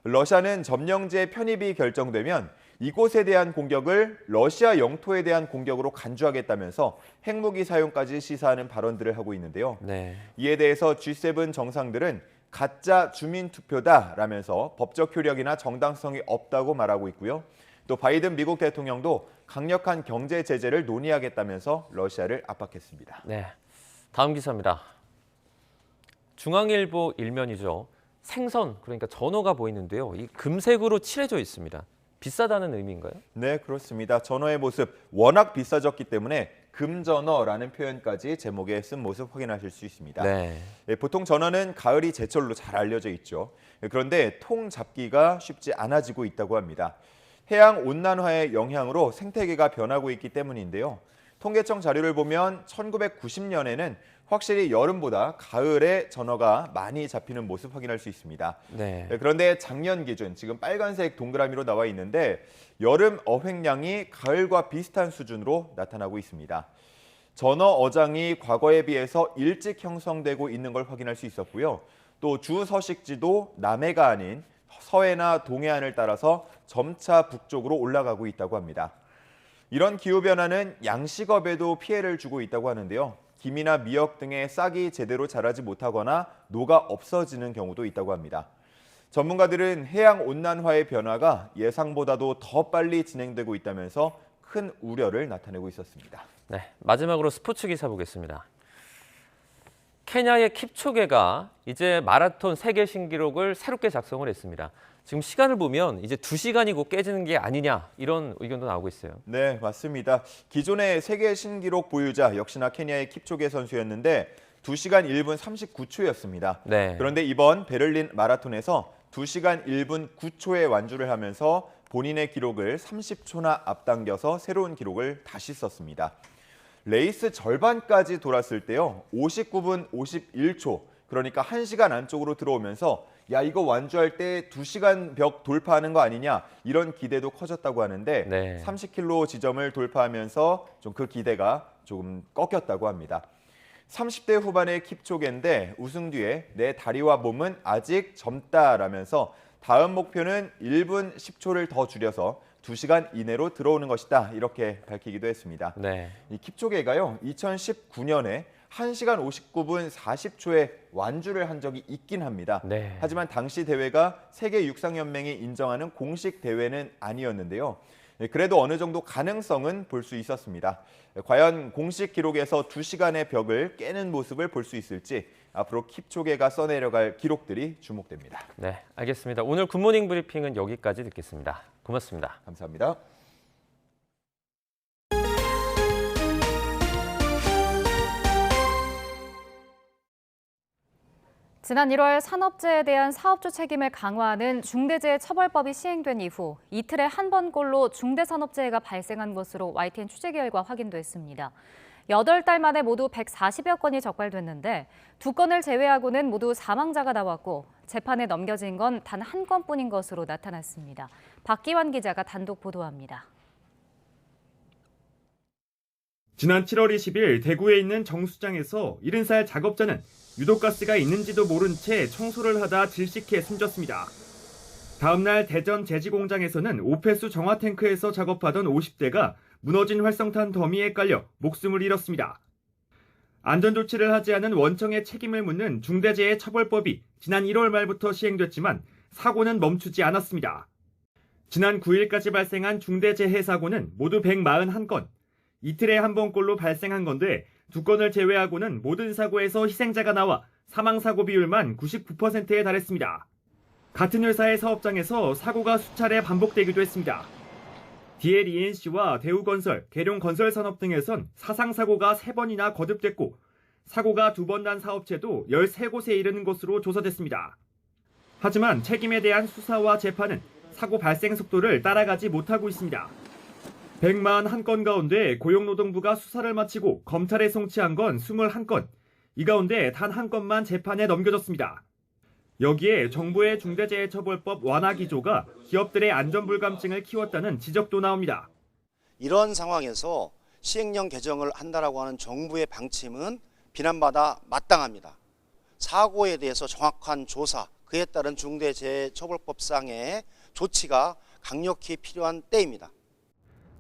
Speaker 4: 러시아는 점령지의 편입이 결정되면 이곳에 대한 공격을 러시아 영토에 대한 공격으로 간주하겠다면서 핵무기 사용까지 시사하는 발언들을 하고 있는데요.
Speaker 1: 네.
Speaker 4: 이에 대해서 G7 정상들은 가짜 주민투표다라면서 법적 효력이나 정당성이 없다고 말하고 있고요. 또 바이든 미국 대통령도 강력한 경제 제재를 논의하겠다면서 러시아를 압박했습니다.
Speaker 1: 네. 다음 기사입니다. 중앙일보 일면이죠. 생선, 그러니까 전어가 보이는데요. 이 금색으로 칠해져 있습니다. 비싸다는 의미인가요?
Speaker 4: 네, 그렇습니다. 전어의 모습 워낙 비싸졌기 때문에 금전어라는 표현까지 제목에 쓴 모습 확인하실 수 있습니다.
Speaker 1: 네.
Speaker 4: 보통 전어는 가을이 제철로 잘 알려져 있죠. 그런데 통 잡기가 쉽지 않아지고 있다고 합니다. 해양 온난화의 영향으로 생태계가 변하고 있기 때문인데요. 통계청 자료를 보면 1990년에는 확실히 여름보다 가을에 전어가 많이 잡히는 모습 확인할 수 있습니다.
Speaker 1: 네.
Speaker 4: 그런데 작년 기준, 지금 빨간색 동그라미로 나와 있는데 여름 어획량이 가을과 비슷한 수준으로 나타나고 있습니다. 전어 어장이 과거에 비해서 일찍 형성되고 있는 걸 확인할 수 있었고요. 또 주 서식지도 남해가 아닌 서해나 동해안을 따라서 점차 북쪽으로 올라가고 있다고 합니다. 이런 기후변화는 양식업에도 피해를 주고 있다고 하는데요. 김이나 미역 등의 싹이 제대로 자라지 못하거나 녹아 없어지는 경우도 있다고 합니다. 전문가들은 해양 온난화의 변화가 예상보다도 더 빨리 진행되고 있다면서 큰 우려를 나타내고 있었습니다.
Speaker 1: 네, 마지막으로 스포츠 기사 보겠습니다. 케냐의 킵초게가 이제 마라톤 세계 신기록을 새롭게 작성을 했습니다. 지금 시간을 보면 이제 2시간이 곧 깨지는 게 아니냐 이런 의견도 나오고 있어요.
Speaker 4: 네, 맞습니다. 기존의 세계 신기록 보유자 역시나 케냐의 킵초게 선수였는데 2시간 1분 39초였습니다.
Speaker 1: 네.
Speaker 4: 그런데 이번 베를린 마라톤에서 2시간 1분 9초에 완주를 하면서 본인의 기록을 30초나 앞당겨서 새로운 기록을 다시 썼습니다. 레이스 절반까지 돌았을 때요. 59분 51초, 그러니까 1시간 안쪽으로 들어오면서 야, 이거 완주할 때 2시간 벽 돌파하는 거 아니냐 이런 기대도 커졌다고 하는데
Speaker 1: 네.
Speaker 4: 30km 지점을 돌파하면서 좀 그 기대가 조금 꺾였다고 합니다. 30대 후반의 킵초게인데 우승 뒤에 내 다리와 몸은 아직 젊다라면서 다음 목표는 1분 10초를 더 줄여서 2시간 이내로 들어오는 것이다 이렇게 밝히기도 했습니다.
Speaker 1: 네.
Speaker 4: 이 킵초게가요 2019년에 1시간 59분 40초에 완주를 한 적이 있긴 합니다.
Speaker 1: 네.
Speaker 4: 하지만 당시 대회가 세계육상연맹이 인정하는 공식 대회는 아니었는데요. 그래도 어느 정도 가능성은 볼 수 있었습니다. 과연 공식 기록에서 2시간의 벽을 깨는 모습을 볼 수 있을지 앞으로 킵초게가 써내려갈 기록들이 주목됩니다.
Speaker 1: 네, 알겠습니다. 오늘 굿모닝 브리핑은 여기까지 듣겠습니다. 고맙습니다.
Speaker 4: 감사합니다.
Speaker 2: 지난 1월 산업재해에 대한 사업주 책임을 강화하는 중대재해처벌법이 시행된 이후 이틀에 한 번꼴로 중대산업재해가 발생한 것으로 YTN 취재 결과 확인됐습니다. 8달 만에 모두 140여 건이 적발됐는데 2건을 제외하고는 모두 사망자가 나왔고 재판에 넘겨진 건 단 한 건뿐인 것으로 나타났습니다. 박기환 기자가 단독 보도합니다.
Speaker 5: 지난 7월 20일 대구에 있는 정수장에서 70살 작업자는 유독가스가 있는지도 모른 채 청소를 하다 질식해 숨졌습니다. 다음 날 대전 제지공장에서는 오폐수 정화탱크에서 작업하던 50대가 무너진 활성탄 더미에 깔려 목숨을 잃었습니다. 안전조치를 하지 않은 원청의 책임을 묻는 중대재해처벌법이 지난 1월 말부터 시행됐지만 사고는 멈추지 않았습니다. 지난 9일까지 발생한 중대재해 사고는 모두 141건, 이틀에 한 번꼴로 발생한 건데 2건을 제외하고는 모든 사고에서 희생자가 나와 사망사고 비율만 99%에 달했습니다. 같은 회사의 사업장에서 사고가 수차례 반복되기도 했습니다. DLENC와 대우건설, 계룡건설산업 등에선 사상사고가 3번이나 거듭됐고 사고가 2번 난 사업체도 13곳에 이르는 것으로 조사됐습니다. 하지만 책임에 대한 수사와 재판은 사고 발생 속도를 따라가지 못하고 있습니다. 141건 가운데 고용노동부가 수사를 마치고 검찰에 송치한 건 21건, 이 가운데 단 한 건만 재판에 넘겨졌습니다. 여기에 정부의 중대재해처벌법 완화 기조가 기업들의 안전불감증을 키웠다는 지적도 나옵니다.
Speaker 8: 이런 상황에서 시행령 개정을 한다라고 하는 정부의 방침은 비난받아 마땅합니다. 사고에 대해서 정확한 조사, 그에 따른 중대재해처벌법상의 조치가 강력히 필요한 때입니다.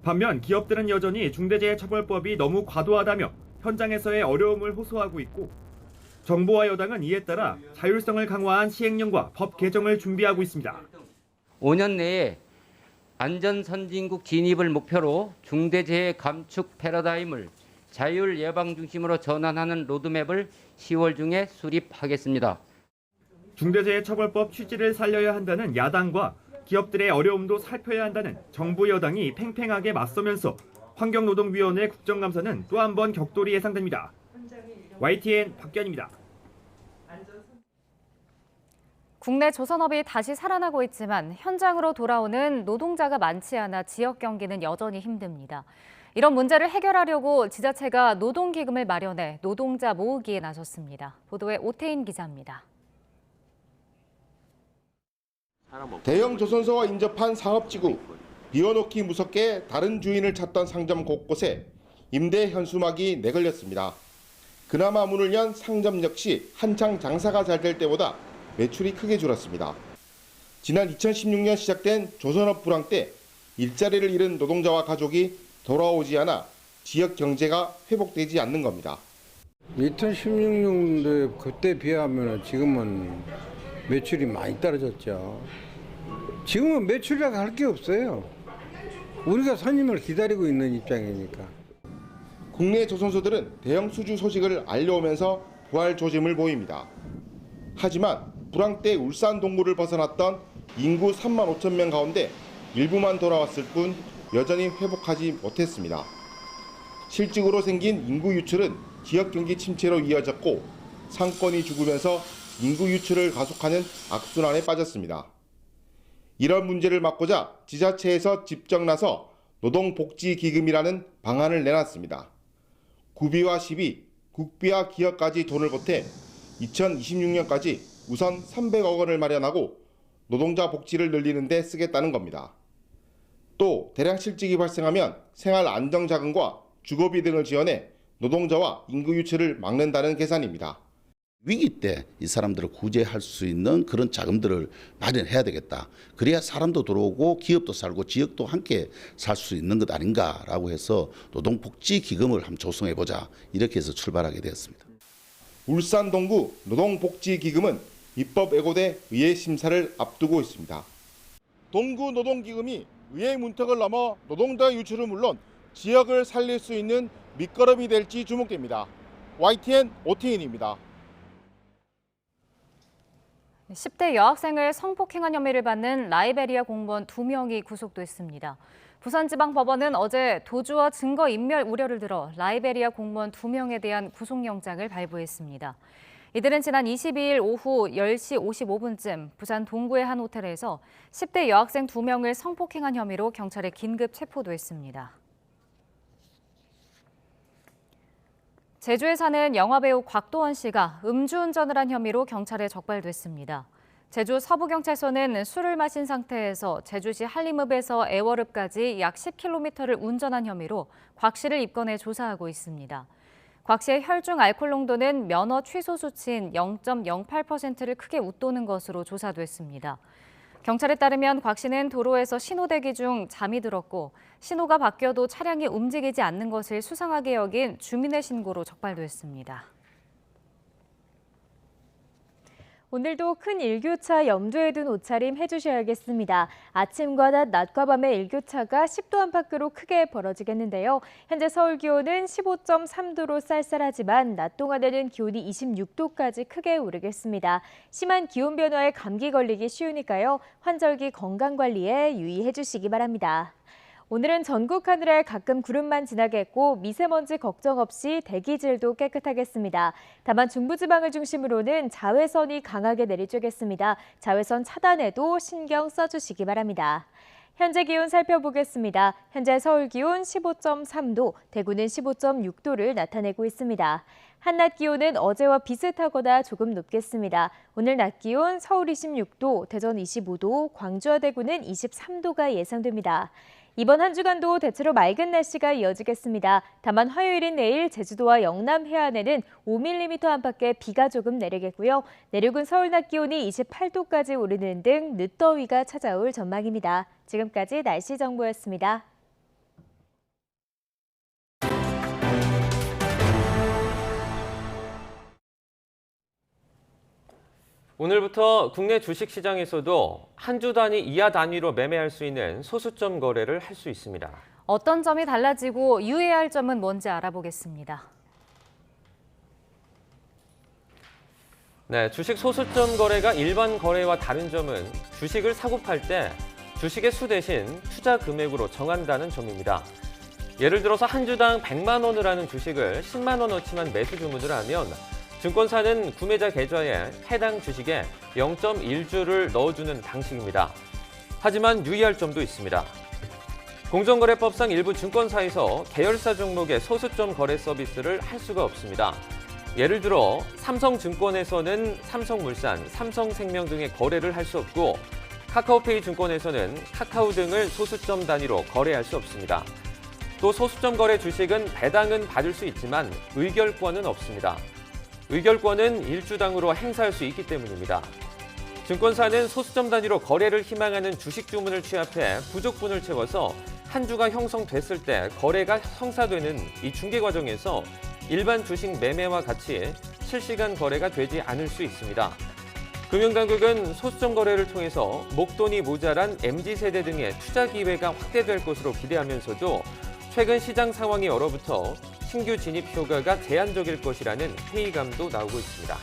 Speaker 5: 반면 기업들은 여전히 중대재해처벌법이 너무 과도하다며 현장에서의 어려움을 호소하고 있고 정부와 여당은 이에 따라 자율성을 강화한 시행령과 법 개정을 준비하고 있습니다.
Speaker 9: 5년 내에 안전선진국 진입을 목표로 중대재해 감축 패러다임을 자율 예방 중심으로 전환하는 로드맵을 10월 중에 수립하겠습니다.
Speaker 5: 중대재해처벌법 취지를 살려야 한다는 야당과 기업들의 어려움도 살펴야 한다는 정부 여당이 팽팽하게 맞서면서 환경노동위원회 국정감사는 또 한 번 격돌이 예상됩니다. YTN 박견입니다.
Speaker 2: 국내 조선업이 다시 살아나고 있지만 현장으로 돌아오는 노동자가 많지 않아 지역 경기는 여전히 힘듭니다. 이런 문제를 해결하려고 지자체가 노동기금을 마련해 노동자 모으기에 나섰습니다. 보도에 오태인 기자입니다.
Speaker 24: 대형 조선소와 인접한 상업지구, 비워놓기 무섭게 다른 주인을 찾던 상점 곳곳에 임대 현수막이 내걸렸습니다. 그나마 문을 연 상점 역시 한창 장사가 잘 될 때보다 매출이 크게 줄었습니다. 지난 2016년 시작된 조선업 불황 때 일자리를 잃은 노동자와 가족이 돌아오지 않아 지역 경제가 회복되지 않는 겁니다.
Speaker 25: 2016년도에 그때 비하면 지금은 매출이 많이 떨어졌죠. 지금은 매출이라고 할 게 없어요. 우리가 손님을 기다리고 있는 입장이니까.
Speaker 24: 국내 조선소들은 대형 수주 소식을 알려오면서 부활 조짐을 보입니다. 하지만 불황 때 울산 동구를 벗어났던 인구 3만 5천 명 가운데 일부만 돌아왔을 뿐 여전히 회복하지 못했습니다. 실직으로 생긴 인구 유출은 지역 경기 침체로 이어졌고 상권이 죽으면서 인구 유출을 가속하는 악순환에 빠졌습니다. 이런 문제를 막고자 지자체에서 직접 나서 노동복지기금이라는 방안을 내놨습니다. 구비와 시비, 국비와 기업까지 돈을 보태 2026년까지 우선 300억 원을 마련하고 노동자 복지를 늘리는 데 쓰겠다는 겁니다. 또 대량 실직이 발생하면 생활 안정자금과 주거비 등을 지원해 노동자와 인구 유출을 막는다는 계산입니다.
Speaker 26: 위기 때 이 사람들을 구제할 수 있는 그런 자금들을 마련해야 되겠다. 그래야 사람도 들어오고 기업도 살고 지역도 함께 살 수 있는 것 아닌가라고 해서 노동복지기금을 한번 조성해보자 이렇게 해서 출발하게 되었습니다.
Speaker 24: 울산 동구 노동복지기금은 입법 예고돼 의회 심사를 앞두고 있습니다. 동구 노동기금이 의회 문턱을 넘어 노동자 유출은 물론 지역을 살릴 수 있는 밑거름이 될지 주목됩니다. YTN 오태인입니다.
Speaker 2: 10대 여학생을 성폭행한 혐의를 받는 라이베리아 공무원 2명이 구속됐습니다. 부산지방법원은 어제 도주와 증거인멸 우려를 들어 라이베리아 공무원 2명에 대한 구속영장을 발부했습니다. 이들은 지난 22일 오후 10시 55분쯤 부산 동구의 한 호텔에서 10대 여학생 2명을 성폭행한 혐의로 경찰에 긴급 체포됐습니다. 제주에 사는 영화배우 곽도원 씨가 음주운전을 한 혐의로 경찰에 적발됐습니다. 제주 서부경찰서는 술을 마신 상태에서 제주시 한림읍에서 애월읍까지 약 10km를 운전한 혐의로 곽 씨를 입건해 조사하고 있습니다. 곽 씨의 혈중 알코올 농도는 면허 취소 수치인 0.08%를 크게 웃도는 것으로 조사됐습니다. 경찰에 따르면 곽 씨는 도로에서 신호 대기 중 잠이 들었고 신호가 바뀌어도 차량이 움직이지 않는 것을 수상하게 여긴 주민의 신고로 적발됐습니다.
Speaker 6: 오늘도 큰 일교차 염두에 둔 옷차림 해주셔야겠습니다. 아침과 낮과 밤의 일교차가 10도 안팎으로 크게 벌어지겠는데요. 현재 서울 기온은 15.3도로 쌀쌀하지만 낮 동안에는 기온이 26도까지 크게 오르겠습니다. 심한 기온 변화에 감기 걸리기 쉬우니까요. 환절기 건강관리에 유의해 주시기 바랍니다. 오늘은 전국 하늘에 가끔 구름만 지나겠고 미세먼지 걱정 없이 대기질도 깨끗하겠습니다. 다만 중부지방을 중심으로는 자외선이 강하게 내리쬐겠습니다. 자외선 차단에도 신경 써주시기 바랍니다. 현재 기온 살펴보겠습니다. 현재 서울 기온 15.3도, 대구는 15.6도를 나타내고 있습니다. 한낮 기온은 어제와 비슷하거나 조금 높겠습니다. 오늘 낮 기온 서울 26도, 대전 25도, 광주와 대구는 23도가 예상됩니다. 이번 한 주간도 대체로 맑은 날씨가 이어지겠습니다. 다만 화요일인 내일 제주도와 영남 해안에는 5mm 안팎의 비가 조금 내리겠고요. 내륙은 서울 낮 기온이 28도까지 오르는 등 늦더위가 찾아올 전망입니다. 지금까지 날씨 정보였습니다.
Speaker 1: 오늘부터 국내 주식시장에서도 한 주 단위 이하 단위로 매매할 수 있는 소수점 거래를 할 수 있습니다.
Speaker 2: 어떤 점이 달라지고 유의해야 할 점은 뭔지 알아보겠습니다.
Speaker 1: 네, 주식 소수점 거래가 일반 거래와 다른 점은 주식을 사고 팔 때 주식의 수 대신 투자 금액으로 정한다는 점입니다. 예를 들어서 한 주당 100만 원을 하는 주식을 10만 원어치만 매수 주문을 하면 증권사는 구매자 계좌에 해당 주식에 0.1주를 넣어주는 방식입니다. 하지만 유의할 점도 있습니다. 공정거래법상 일부 증권사에서 계열사 종목의 소수점 거래 서비스를 할 수가 없습니다. 예를 들어 삼성증권에서는 삼성물산, 삼성생명 등의 거래를 할 수 없고 카카오페이 증권에서는 카카오 등을 소수점 단위로 거래할 수 없습니다. 또 소수점 거래 주식은 배당은 받을 수 있지만 의결권은 없습니다. 의결권은 일주당으로 행사할 수 있기 때문입니다. 증권사는 소수점 단위로 거래를 희망하는 주식 주문을 취합해 부족분을 채워서 한 주가 형성됐을 때 거래가 성사되는 이 중개 과정에서 일반 주식 매매와 같이 실시간 거래가 되지 않을 수 있습니다. 금융당국은 소수점 거래를 통해서 목돈이 모자란 MZ세대 등의 투자 기회가 확대될 것으로 기대하면서도 최근 시장 상황이 얼어붙어 신규 진입 효과가 제한적일 것이라는 회의감도 나오고 있습니다.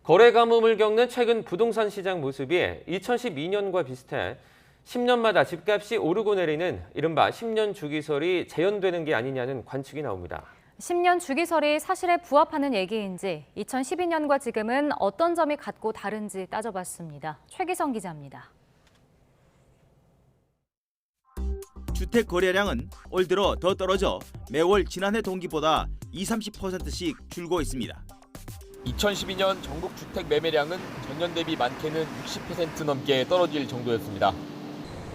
Speaker 1: 거래 가뭄을 겪는 최근 부동산 시장 모습이 2012년과 비슷해 10년마다 집값이 오르고 내리는 이른바 10년 주기설이 재현되는 게 아니냐는 관측이 나옵니다.
Speaker 2: 10년 주기설이 사실에 부합하는 얘기인지 2012년과 지금은 어떤 점이 같고 다른지 따져봤습니다. 최기성 기자입니다.
Speaker 7: 주택 거래량은 올 들어 더 떨어져 매월 지난해 동기보다 20-30%씩 줄고 있습니다.
Speaker 10: 2012년 전국 주택 매매량은 전년 대비 많게는 60% 넘게 떨어질 정도였습니다.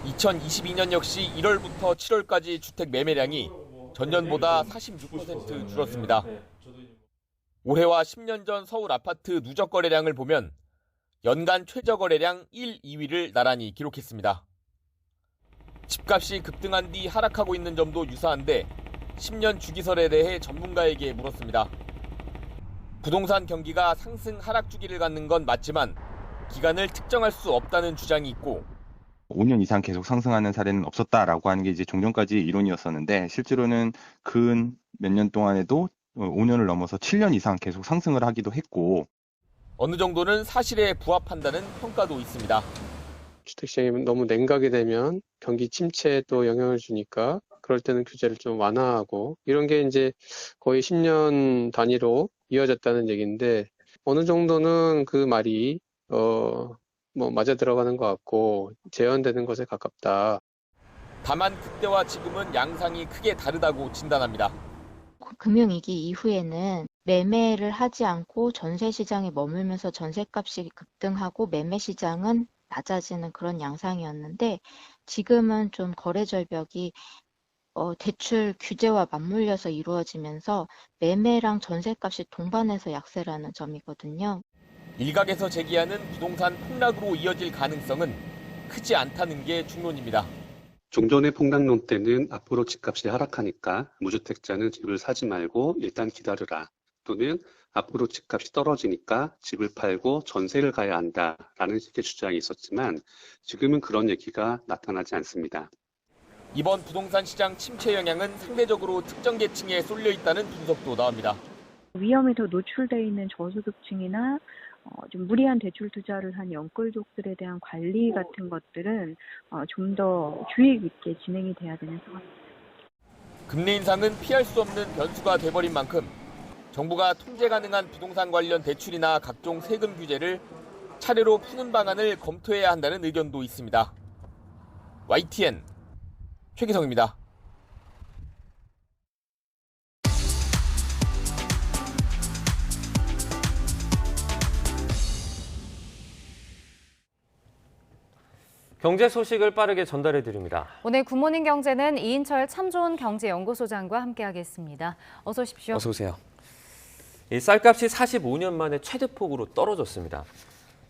Speaker 10: 2022년 역시 1월부터 7월까지 주택 매매량이 전년보다 46% 줄었습니다. 올해와 10년 전 서울 아파트 누적 거래량을 보면 연간 최저 거래량 1, 2위를 나란히 기록했습니다. 집값이 급등한 뒤 하락하고 있는 점도 유사한데 10년 주기설에 대해 전문가에게 물었습니다. 부동산 경기가 상승 하락 주기를 갖는 건 맞지만 기간을 특정할 수 없다는 주장이 있고
Speaker 11: 5년 이상 계속 상승하는 사례는 없었다라고 하는 게 이제 종전까지 이론이었었는데 실제로는 근 몇 년 동안에도 5년을 넘어서 7년 이상 계속 상승을 하기도 했고
Speaker 10: 어느 정도는 사실에 부합한다는 평가도 있습니다.
Speaker 12: 주택시장이 너무 냉각이 되면 경기 침체에 또 영향을 주니까 그럴 때는 규제를 좀 완화하고 이런 게 이제 거의 10년 단위로 이어졌다는 얘기인데 어느 정도는 그 말이 맞아 들어가는 것 같고 재현되는 것에 가깝다.
Speaker 10: 다만 그때와 지금은 양상이 크게 다르다고 진단합니다.
Speaker 14: 금융위기 이후에는
Speaker 13: 매매를 하지 않고 전세 시장에 머물면서 전세값이 급등하고 매매 시장은 낮아지는 그런 양상이었는데 지금은 좀 거래 절벽이 대출 규제와 맞물려서 이루어지면서 매매랑 전세값이 동반해서 약세라는 점이거든요.
Speaker 10: 일각에서 제기하는 부동산 폭락으로 이어질 가능성은 크지 않다는 게 중론입니다.
Speaker 14: 종전의 폭락론 때는 앞으로 집값이 하락하니까 무주택자는 집을 사지 말고 일단 기다려라. 또는 앞으로 집값이 떨어지니까 집을 팔고 전세를 가야 한다라는 식의 주장이 있었지만 지금은 그런 얘기가 나타나지 않습니다.
Speaker 10: 이번 부동산 시장 침체 영향은 상대적으로 특정 계층에 쏠려 있다는 분석도 나옵니다.
Speaker 15: 위험에 더 노출돼 있는 저소득층이나 좀 무리한 대출 투자를 한 영끌족들에 대한 관리 같은 것들은 좀 더 주의 깊게 진행이 돼야 되는 상황입니다.
Speaker 10: 금리 인상은 피할 수 없는 변수가 돼버린 만큼 정부가 통제 가능한 부동산 관련 대출이나 각종 세금 규제를 차례로 푸는 방안을 검토해야 한다는 의견도 있습니다. YTN 최기성입니다.
Speaker 1: 경제 소식을 빠르게 전달해 드립니다.
Speaker 2: 오늘 굿모닝 경제는 이인철 참 좋은 경제연구소장과 함께하겠습니다. 어서 오십시오.
Speaker 1: 어서 오세요. 이 쌀값이 45년 만에 최대폭으로 떨어졌습니다.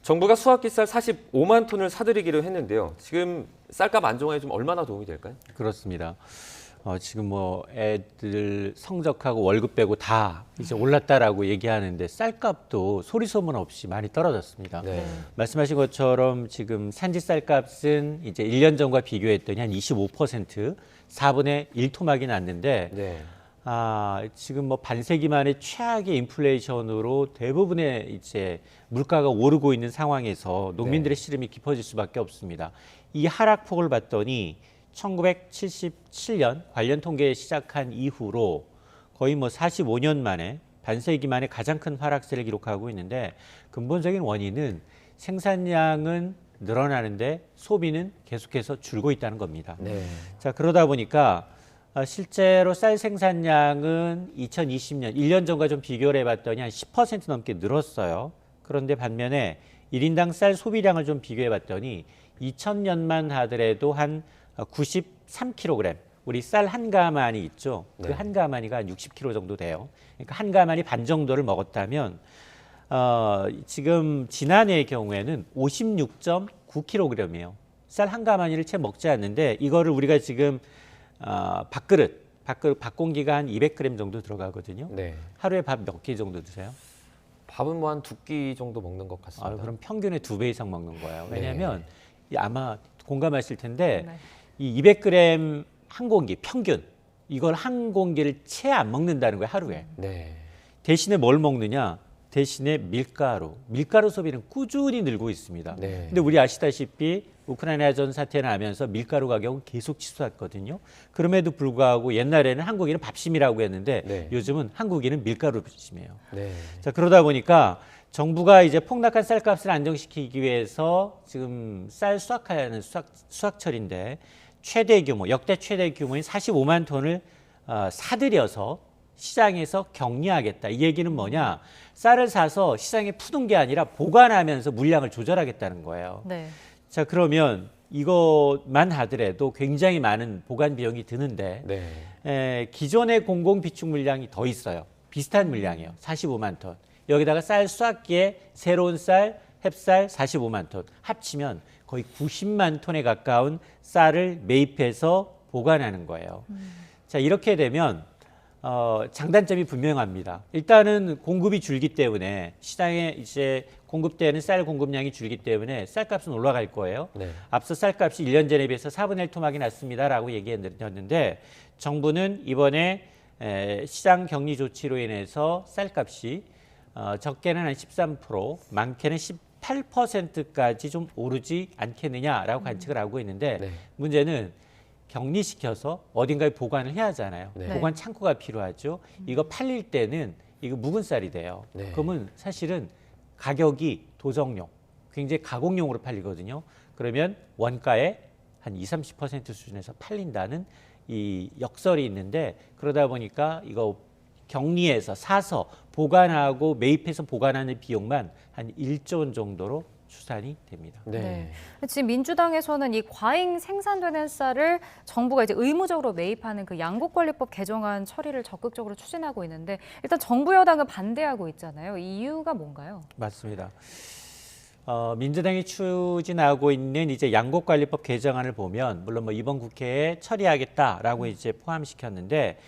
Speaker 1: 정부가 수확기 쌀 45만 톤을 사들이기로 했는데요. 지금 쌀값 안정화에 좀 얼마나 도움이 될까요?
Speaker 16: 그렇습니다. 지금 뭐 애들 성적하고 월급 빼고 다 이제 올랐다라고 얘기하는데 쌀값도 소리 소문 없이 많이 떨어졌습니다.
Speaker 1: 네.
Speaker 16: 말씀하신 것처럼 지금 산지 쌀값은 이제 1년 전과 비교했더니 한 25%, 4분의 1 토막이 났는데
Speaker 1: 네.
Speaker 16: 지금 뭐 반세기 만에 최악의 인플레이션으로 대부분의 이제 물가가 오르고 있는 상황에서 농민들의 시름이 깊어질 수밖에 없습니다. 이 하락폭을 봤더니 1977년 관련 통계 시작한 이후로 거의 뭐 45년 만에 반세기 만에 가장 큰 하락세를 기록하고 있는데 근본적인 원인은 생산량은 늘어나는데 소비는 계속해서 줄고 있다는 겁니다.
Speaker 1: 네.
Speaker 16: 자, 그러다 보니까 실제로 쌀 생산량은 2020년 1년 전과 좀 비교를 해봤더니 한 10% 넘게 늘었어요. 그런데 반면에 1인당 쌀 소비량을 좀 비교해봤더니 2000년만 하더라도 한 93kg, 우리 쌀 한 가마니 있죠. 그 한 가마니가 한 60kg 정도 돼요. 그러니까 한 가마니 반 정도를 먹었다면 지금 지난해의 경우에는 56.9kg이에요. 쌀 한 가마니를 채 먹지 않는데 이거를 우리가 지금 밥 공기가 한 200g 정도 들어가거든요.
Speaker 1: 네.
Speaker 16: 하루에 밥 몇 끼 정도 드세요?
Speaker 1: 밥은 뭐 한 2끼 정도 먹는 것 같습니다.
Speaker 16: 그럼 평균의 2배 이상 먹는 거예요. 왜냐하면
Speaker 1: 네.
Speaker 16: 아마 공감하실 텐데
Speaker 2: 네.
Speaker 16: 이 200g 한 공기 평균 이걸 한 공기를 채 안 먹는다는 거예요, 하루에.
Speaker 1: 네.
Speaker 16: 대신에 뭘 먹느냐? 대신에 밀가루 소비는 꾸준히 늘고 있습니다.
Speaker 1: 네.
Speaker 16: 근데 우리 아시다시피 우크라이나전 사태 나면서 밀가루 가격은 계속 치솟았거든요. 그럼에도 불구하고 옛날에는 한국인은 밥심이라고 했는데
Speaker 1: 네.
Speaker 16: 요즘은 한국인은 밀가루 밥심이에요.
Speaker 1: 네.
Speaker 16: 자, 그러다 보니까 정부가 이제 폭락한 쌀값을 안정시키기 위해서 지금 쌀 수확하는 수확철인데 최대 규모, 역대 최대 규모인 45만 톤을 사들여서 시장에서 격리하겠다. 이 얘기는 뭐냐? 쌀을 사서 시장에 푸는 게 아니라 보관하면서 물량을 조절하겠다는 거예요.
Speaker 2: 네.
Speaker 16: 자, 그러면 이것만 하더라도 굉장히 많은 보관 비용이 드는데 기존의 공공 비축 물량이 더 있어요. 비슷한 물량이에요. 45만 톤. 여기다가 쌀 수확기에 새로운 쌀, 햅쌀 45만 톤 합치면 거의 90만 톤에 가까운 쌀을 매입해서 보관하는 거예요. 자, 이렇게 되면 장단점이 분명합니다. 일단은 공급이 줄기 때문에 시장에 이제 공급되는 쌀 공급량이 줄기 때문에 쌀값은 올라갈 거예요.
Speaker 1: 네.
Speaker 16: 앞서 쌀값이 1년 전에 비해서 4분의 1 토막이 났습니다라고 얘기했는데 정부는 이번에 시장 격리 조치로 인해서 쌀값이 적게는 한 13%, 많게는 18%까지 좀 오르지 않겠느냐라고 관측을 하고 있는데 문제는 격리시켜서 어딘가에 보관을 해야 하잖아요.
Speaker 1: 네.
Speaker 16: 보관 창고가 필요하죠. 이거 팔릴 때는 이거 묵은 쌀이 돼요.
Speaker 1: 네.
Speaker 16: 그러면 사실은 가격이 도정용, 굉장히 가공용으로 팔리거든요. 그러면 원가의 한 20-30% 수준에서 팔린다는 이 역설이 있는데 그러다 보니까 이거 격리해서 사서 보관하고 매입해서 보관하는 비용만 한 1조 원 정도로 추산이 됩니다.
Speaker 2: 네. 지금 민주당에서는 이 과잉 생산되는 쌀을 정부가 이제 의무적으로 매입하는 그 양곡관리법 개정안 처리를 적극적으로 추진하고 있는데 일단 정부 여당은 반대하고 있잖아요. 이 이유가 뭔가요?
Speaker 16: 맞습니다. 민주당이 추진하고 있는 이제 양곡관리법 개정안을 보면 물론 뭐 이번 국회에 처리하겠다라고 이제 포함시켰는데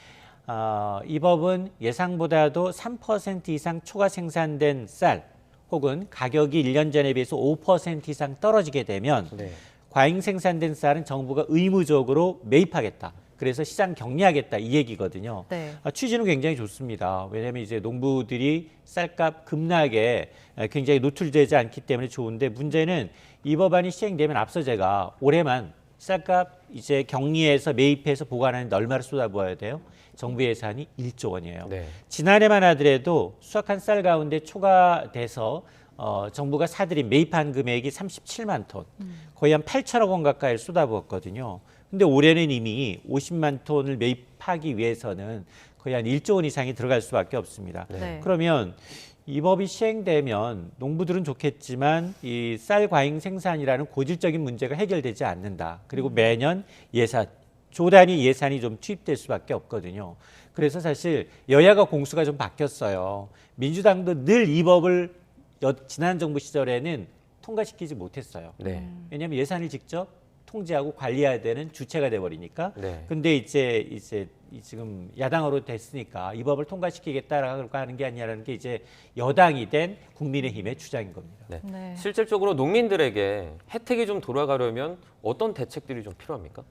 Speaker 16: 이 법은 예상보다도 3% 이상 초과 생산된 쌀 혹은 가격이 1년 전에 비해서 5% 이상 떨어지게 되면 과잉 생산된 쌀은 정부가 의무적으로 매입하겠다. 그래서 시장 격리하겠다 이 얘기거든요. 취지는 굉장히 좋습니다. 왜냐하면 이제 농부들이 쌀값 급락에 굉장히 노출되지 않기 때문에 좋은데 문제는 이 법안이 시행되면 앞서 제가 올해만 쌀값 이제 격리해서 매입해서 보관하는데 얼마를 쏟아부어야 돼요? 정부 예산이 1조 원이에요. 지난해만 하더라도 수확한 쌀 가운데 초과돼서 정부가 사들인 매입한 금액이 37만 톤, 거의 한 8천억 원 가까이 쏟아부었거든요. 근데 올해는 이미 50만 톤을 매입하기 위해서는 거의 한 1조 원 이상이 들어갈 수밖에 없습니다. 그러면 이 법이 시행되면 농부들은 좋겠지만 이 쌀 과잉 생산이라는 고질적인 문제가 해결되지 않는다. 그리고 매년 조 단위 예산이 좀 투입될 수밖에 없거든요. 그래서 사실 여야가 공수가 좀 바뀌었어요. 민주당도 늘 이 법을 지난 정부 시절에는 통과시키지 못했어요. 왜냐하면 예산을 직접 통제하고 관리해야 되는 주체가 돼버리니까. 근데 이제 지금 야당으로 됐으니까 이 법을 통과시키겠다라고 하는 게 아니라는 게 이제 여당이 된 국민의힘의 주장인 겁니다.
Speaker 1: 실질적으로 농민들에게 혜택이 좀 돌아가려면 어떤 대책들이 좀 필요합니까?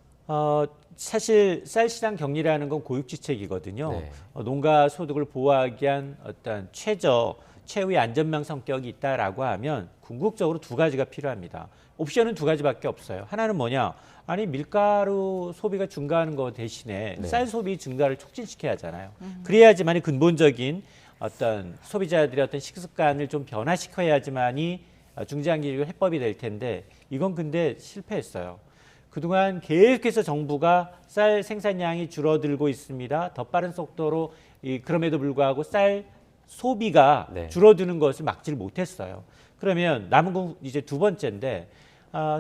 Speaker 16: 사실 쌀 시장 격리라는 건 고육지책이거든요. 농가 소득을 보호하기 위한 어떤 최후의 안전망 성격이 있다라고 하면 궁극적으로 두 가지가 필요합니다. 옵션은 두 가지밖에 없어요. 하나는 뭐냐? 아니 밀가루 소비가 증가하는 거 대신에 쌀 소비 증가를 촉진시켜야 하잖아요. 그래야지만이 근본적인 어떤 소비자들의 어떤 식습관을 좀 변화시켜야지만이 중장기적으로 해법이 될 텐데 이건 근데 실패했어요. 그동안 계속해서 정부가 쌀 생산량이 줄어들고 있습니다. 더 빠른 속도로 그럼에도 불구하고 쌀 소비가 줄어드는 것을 막지를 못했어요. 그러면 남은 건 이제 두 번째인데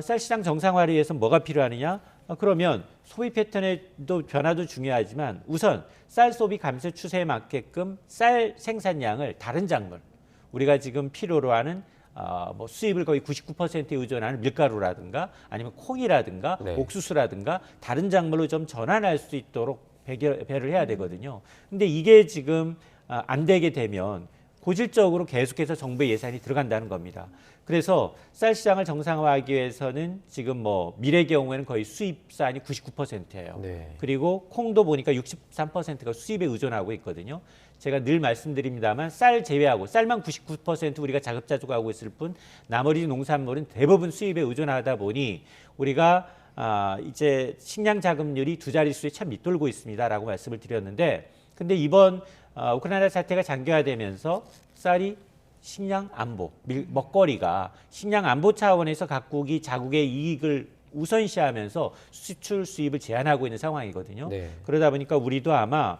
Speaker 16: 쌀 시장 정상화를 위해서 뭐가 필요하느냐? 그러면 소비 패턴에도 변화도 중요하지만 우선 쌀 소비 감소 추세에 맞게끔 쌀 생산량을 다른 작물 우리가 지금 필요로 하는 뭐 수입을 거의 99%에 의존하는 밀가루라든가 아니면 콩이라든가 옥수수라든가 다른 작물로 좀 전환할 수 있도록 배려를 해야 되거든요. 근데 이게 지금 안 되게 되면 고질적으로 계속해서 정부의 예산이 들어간다는 겁니다. 그래서 쌀 시장을 정상화하기 위해서는 지금 뭐 밀의 경우에는 거의 수입산이 99%예요. 그리고 콩도 보니까 63%가 수입에 의존하고 있거든요. 제가 늘 말씀드립니다만 쌀 제외하고 쌀만 99% 우리가 자급자족하고 있을 뿐 나머지 농산물은 대부분 수입에 의존하다 보니 우리가 이제 식량 자급률이 두 자릿수에 참 밑돌고 있습니다라고 말씀을 드렸는데 근데 이번 우크라이나 사태가 장기화되면서 쌀이 식량 안보, 먹거리가 식량 안보 차원에서 각국이 자국의 이익을 우선시하면서 수출 수입을 제한하고 있는 상황이거든요. 그러다 보니까 우리도 아마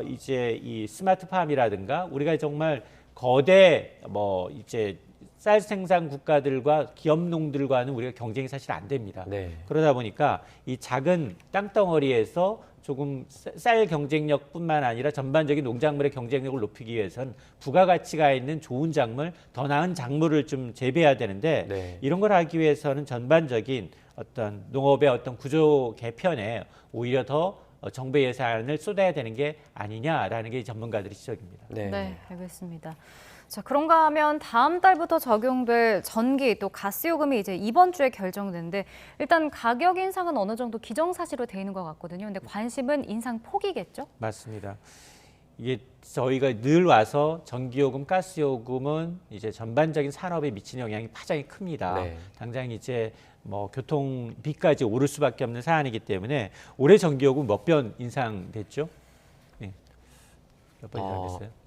Speaker 16: 이제 이 스마트팜이라든가 우리가 정말 거대 뭐 이제 쌀 생산 국가들과 기업농들과는 우리가 경쟁이 사실 안 됩니다. 그러다 보니까 이 작은 땅덩어리에서 조금 쌀 경쟁력뿐만 아니라 전반적인 농작물의 경쟁력을 높이기 위해서는 부가가치가 있는 좋은 작물, 더 나은 작물을 좀 재배해야 되는데 이런 걸 하기 위해서는 전반적인 어떤 농업의 어떤 구조 개편에 오히려 더 정부 예산을 쏟아야 되는 게 아니냐라는 게 전문가들의 지적입니다.
Speaker 2: 네, 알겠습니다. 자, 그런가 하면 다음 달부터 적용될 전기 또 가스 요금이 이제 이번 주에 결정되는데 일단 가격 인상은 어느 정도 기정사실로 돼 있는 것 같거든요. 근데 관심은 인상 폭이겠죠?
Speaker 16: 맞습니다. 이게 저희가 늘 와서 전기요금, 가스요금은 이제 전반적인 산업에 미치는 영향이 파장이 큽니다. 당장 이제 뭐 교통비까지 오를 수밖에 없는 사안이기 때문에 올해 전기요금 몇 번 인상됐죠? 몇 번 인상됐어요?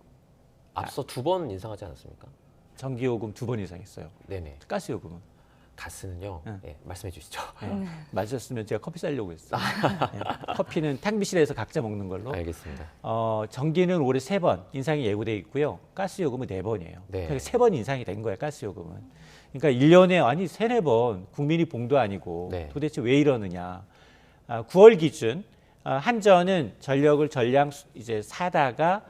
Speaker 1: 앞서 2번 인상하지 않았습니까?
Speaker 16: 전기요금 2번 인상했어요. 가스요금은?
Speaker 1: 가스는요. 예, 말씀해 주시죠.
Speaker 16: 맞았으면 제가 커피 쌀려고 했어요. 커피는 탕비실에서 각자 먹는 걸로.
Speaker 1: 알겠습니다.
Speaker 16: 전기는 올해 3번 인상이 예고돼 있고요. 가스 요금은 4번이에요.
Speaker 1: 네.
Speaker 16: 그러니까 3번 인상이 된 거예요. 가스 요금은. 그러니까 1년에 아니 3-4번 국민이 봉도 아니고
Speaker 1: 네.
Speaker 16: 도대체 왜 이러느냐. 9월 기준 한전은 전력을 전량 이제 사다가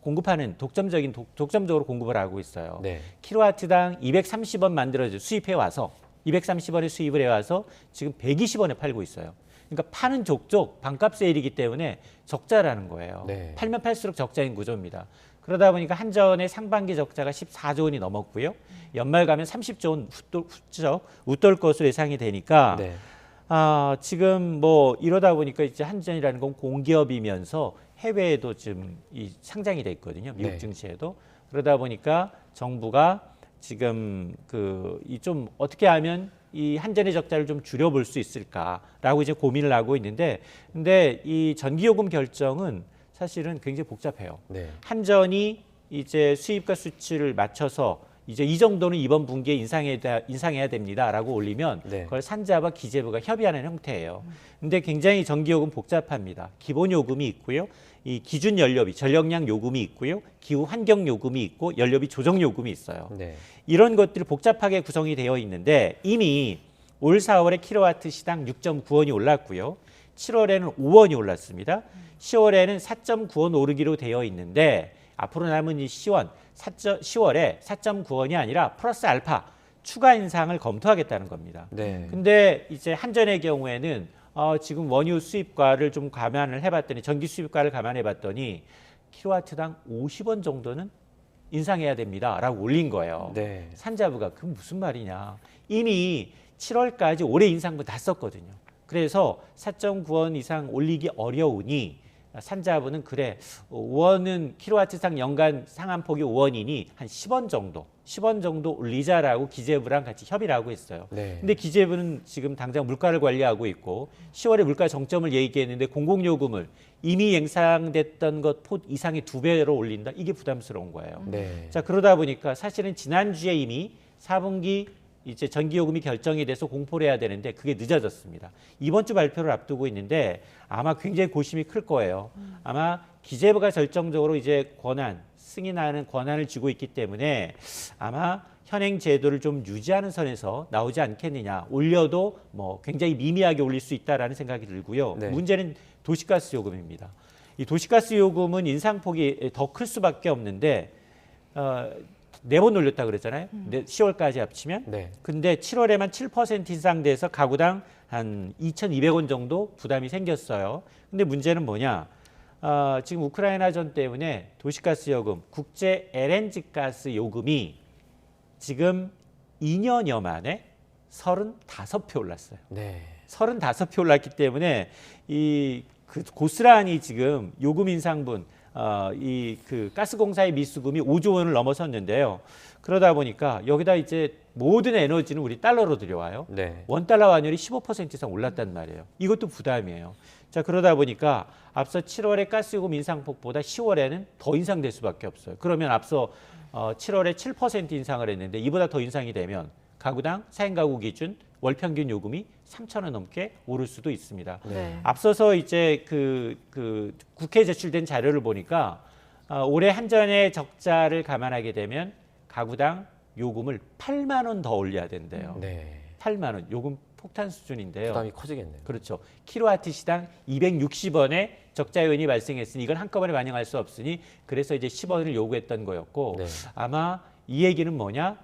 Speaker 16: 공급하는 독점적으로 공급을 하고 있어요.
Speaker 1: 네.
Speaker 16: 킬로와트당 230원 만들어져 수입해 와서 230원에 수입을 해와서 지금 120원에 팔고 있어요. 그러니까 파는 족족 반값 세일이기 때문에 적자라는 거예요.
Speaker 1: 네.
Speaker 16: 팔면 팔수록 적자인 구조입니다. 그러다 보니까 한전의 상반기 적자가 14조 원이 넘었고요. 연말 가면 30조 원 훌쩍 웃돌 것으로 예상이 되니까
Speaker 1: 네.
Speaker 16: 지금 뭐 이러다 보니까 이제 한전이라는 건 공기업이면서 해외에도 지금 이 상장이 돼 있거든요. 미국
Speaker 1: 네.
Speaker 16: 증시에도. 그러다 보니까 정부가 지금 이 좀 어떻게 하면 이 한전의 적자를 좀 줄여볼 수 있을까라고 이제 고민을 하고 있는데, 근데 이 전기요금 결정은 사실은 굉장히 복잡해요.
Speaker 1: 네.
Speaker 16: 한전이 이제 수입과 수출을 맞춰서 이제 이 정도는 이번 분기에 인상해야 됩니다라고 올리면
Speaker 1: 네.
Speaker 16: 그걸 산자와 기재부가 협의하는 형태예요. 근데 굉장히 전기요금 복잡합니다. 기본 요금이 있고요. 이 기준 연료비, 전력량 요금이 있고요. 기후 환경 요금이 있고 연료비 조정 요금이 있어요.
Speaker 1: 네.
Speaker 16: 이런 것들이 복잡하게 구성이 되어 있는데 이미 올 4월에 킬로와트 시당 6.9원이 올랐고요. 7월에는 5원이 올랐습니다. 10월에는 4.9원 오르기로 되어 있는데 앞으로 남은 이 10월에 4.9원이 아니라 플러스 알파 추가 인상을 검토하겠다는 겁니다.
Speaker 1: 네.
Speaker 16: 근데 이제 한전의 경우에는 지금 원유 수입과를 좀 감안을 해봤더니 전기 수입과를 감안해봤더니 킬로와트당 50원 정도는 인상해야 됩니다라고 올린 거예요.
Speaker 1: 네.
Speaker 16: 산자부가 그 무슨 말이냐. 이미 7월까지 올해 인상분 다 썼거든요. 그래서 4.9원 이상 올리기 어려우니 산자부는 그래 5원은 킬로와트당 연간 상한폭이 5원이니 한 10원 정도 올리자라고 기재부랑 같이 협의를 하고 있어요.
Speaker 1: 네.
Speaker 16: 근데 기재부는 지금 당장 물가를 관리하고 있고 10월에 물가 정점을 얘기했는데 공공요금을 이미 예상됐던 것 폭 이상의 2배로 올린다. 이게 부담스러운 거예요.
Speaker 1: 네.
Speaker 16: 자, 그러다 보니까 사실은 지난주에 이미 4분기 이제 전기요금이 결정이 돼서 공포를 해야 되는데 그게 늦어졌습니다. 이번 주 발표를 앞두고 있는데 아마 굉장히 고심이 클 거예요. 아마 기재부가 결정적으로 이제 승인하는 권한을 쥐고 있기 때문에 아마 현행 제도를 좀 유지하는 선에서 나오지 않겠느냐. 올려도 뭐 굉장히 미미하게 올릴 수 있다라는 생각이 들고요.
Speaker 1: 네.
Speaker 16: 문제는 도시가스 요금입니다. 이 도시가스 요금은 인상폭이 더 클 수밖에 없는데 4번 올렸다 그랬잖아요. 10월까지 합치면.
Speaker 1: 네.
Speaker 16: 근데 7월에만 7% 인상돼서 가구당 한 2,200원 정도 부담이 생겼어요. 근데 문제는 뭐냐? 지금 우크라이나전 때문에 도시가스 요금, 국제 LNG 가스 요금이 지금 2년여 만에 35표 올랐어요.
Speaker 1: 네.
Speaker 16: 35표 올랐기 때문에 고스란히 지금 요금 인상분 가스공사의 미수금이 5조 원을 넘어섰는데요. 그러다 보니까 여기다 이제 모든 에너지는 우리 달러로 들여와요.
Speaker 1: 네.
Speaker 16: 원달러 환율이 15% 이상 올랐단 말이에요. 이것도 부담이에요. 자, 그러다 보니까 앞서 7월에 가스요금 인상폭보다 10월에는 더 인상될 수밖에 없어요. 그러면 앞서 7월에 7% 인상을 했는데 이보다 더 인상이 되면 가구당 4인 가구 기준 월 평균 요금이 3,000원 넘게 오를 수도 있습니다.
Speaker 1: 네.
Speaker 16: 앞서서 이제 국회에 제출된 자료를 보니까 올해 한전의 적자를 감안하게 되면 가구당 요금을 8만 원 더 올려야 된대요.
Speaker 1: 네.
Speaker 16: 8만 원 요금 폭탄 수준인데요.
Speaker 1: 부담이 커지겠네요.
Speaker 16: 그렇죠. 킬로와트 시당 260원의 적자 요인이 발생했으니 이건 한꺼번에 반영할 수 없으니 그래서 이제 10원을 요구했던 거였고
Speaker 1: 네.
Speaker 16: 아마 이 얘기는 뭐냐?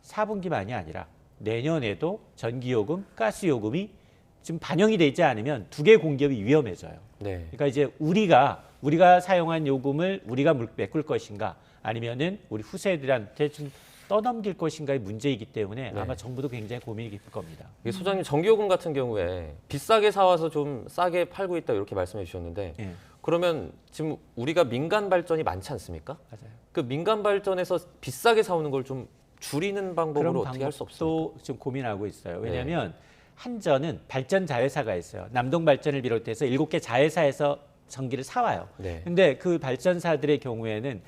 Speaker 16: 4분기만이 아니라 내년에도 전기요금, 가스요금이 지금 반영이 되지 않으면 두 개의 공기업이 위험해져요.
Speaker 1: 네.
Speaker 16: 그러니까 이제 우리가 사용한 요금을 우리가 메꿀 것인가 아니면은 우리 후세들한테 좀 떠넘길 것인가의 문제이기 때문에
Speaker 1: 네.
Speaker 16: 아마 정부도 굉장히 고민이 깊을 겁니다.
Speaker 1: 소장님, 전기요금 같은 경우에 비싸게 사와서 좀 싸게 팔고 있다 이렇게 말씀해 주셨는데
Speaker 16: 예.
Speaker 1: 그러면 지금 우리가 민간 발전이 많지 않습니까?
Speaker 16: 맞아요.
Speaker 1: 그 민간 발전에서 비싸게 사오는 걸 좀 줄이는 방법으로 어떻게 할 수 없습니까?
Speaker 16: 또 지금 고민하고 있어요. 왜냐하면 한전은 발전 자회사가 있어요. 남동발전을 비롯해서 7개 자회사에서 전기를 사와요.
Speaker 1: 네.
Speaker 16: 근데 그 발전사들의 경우에는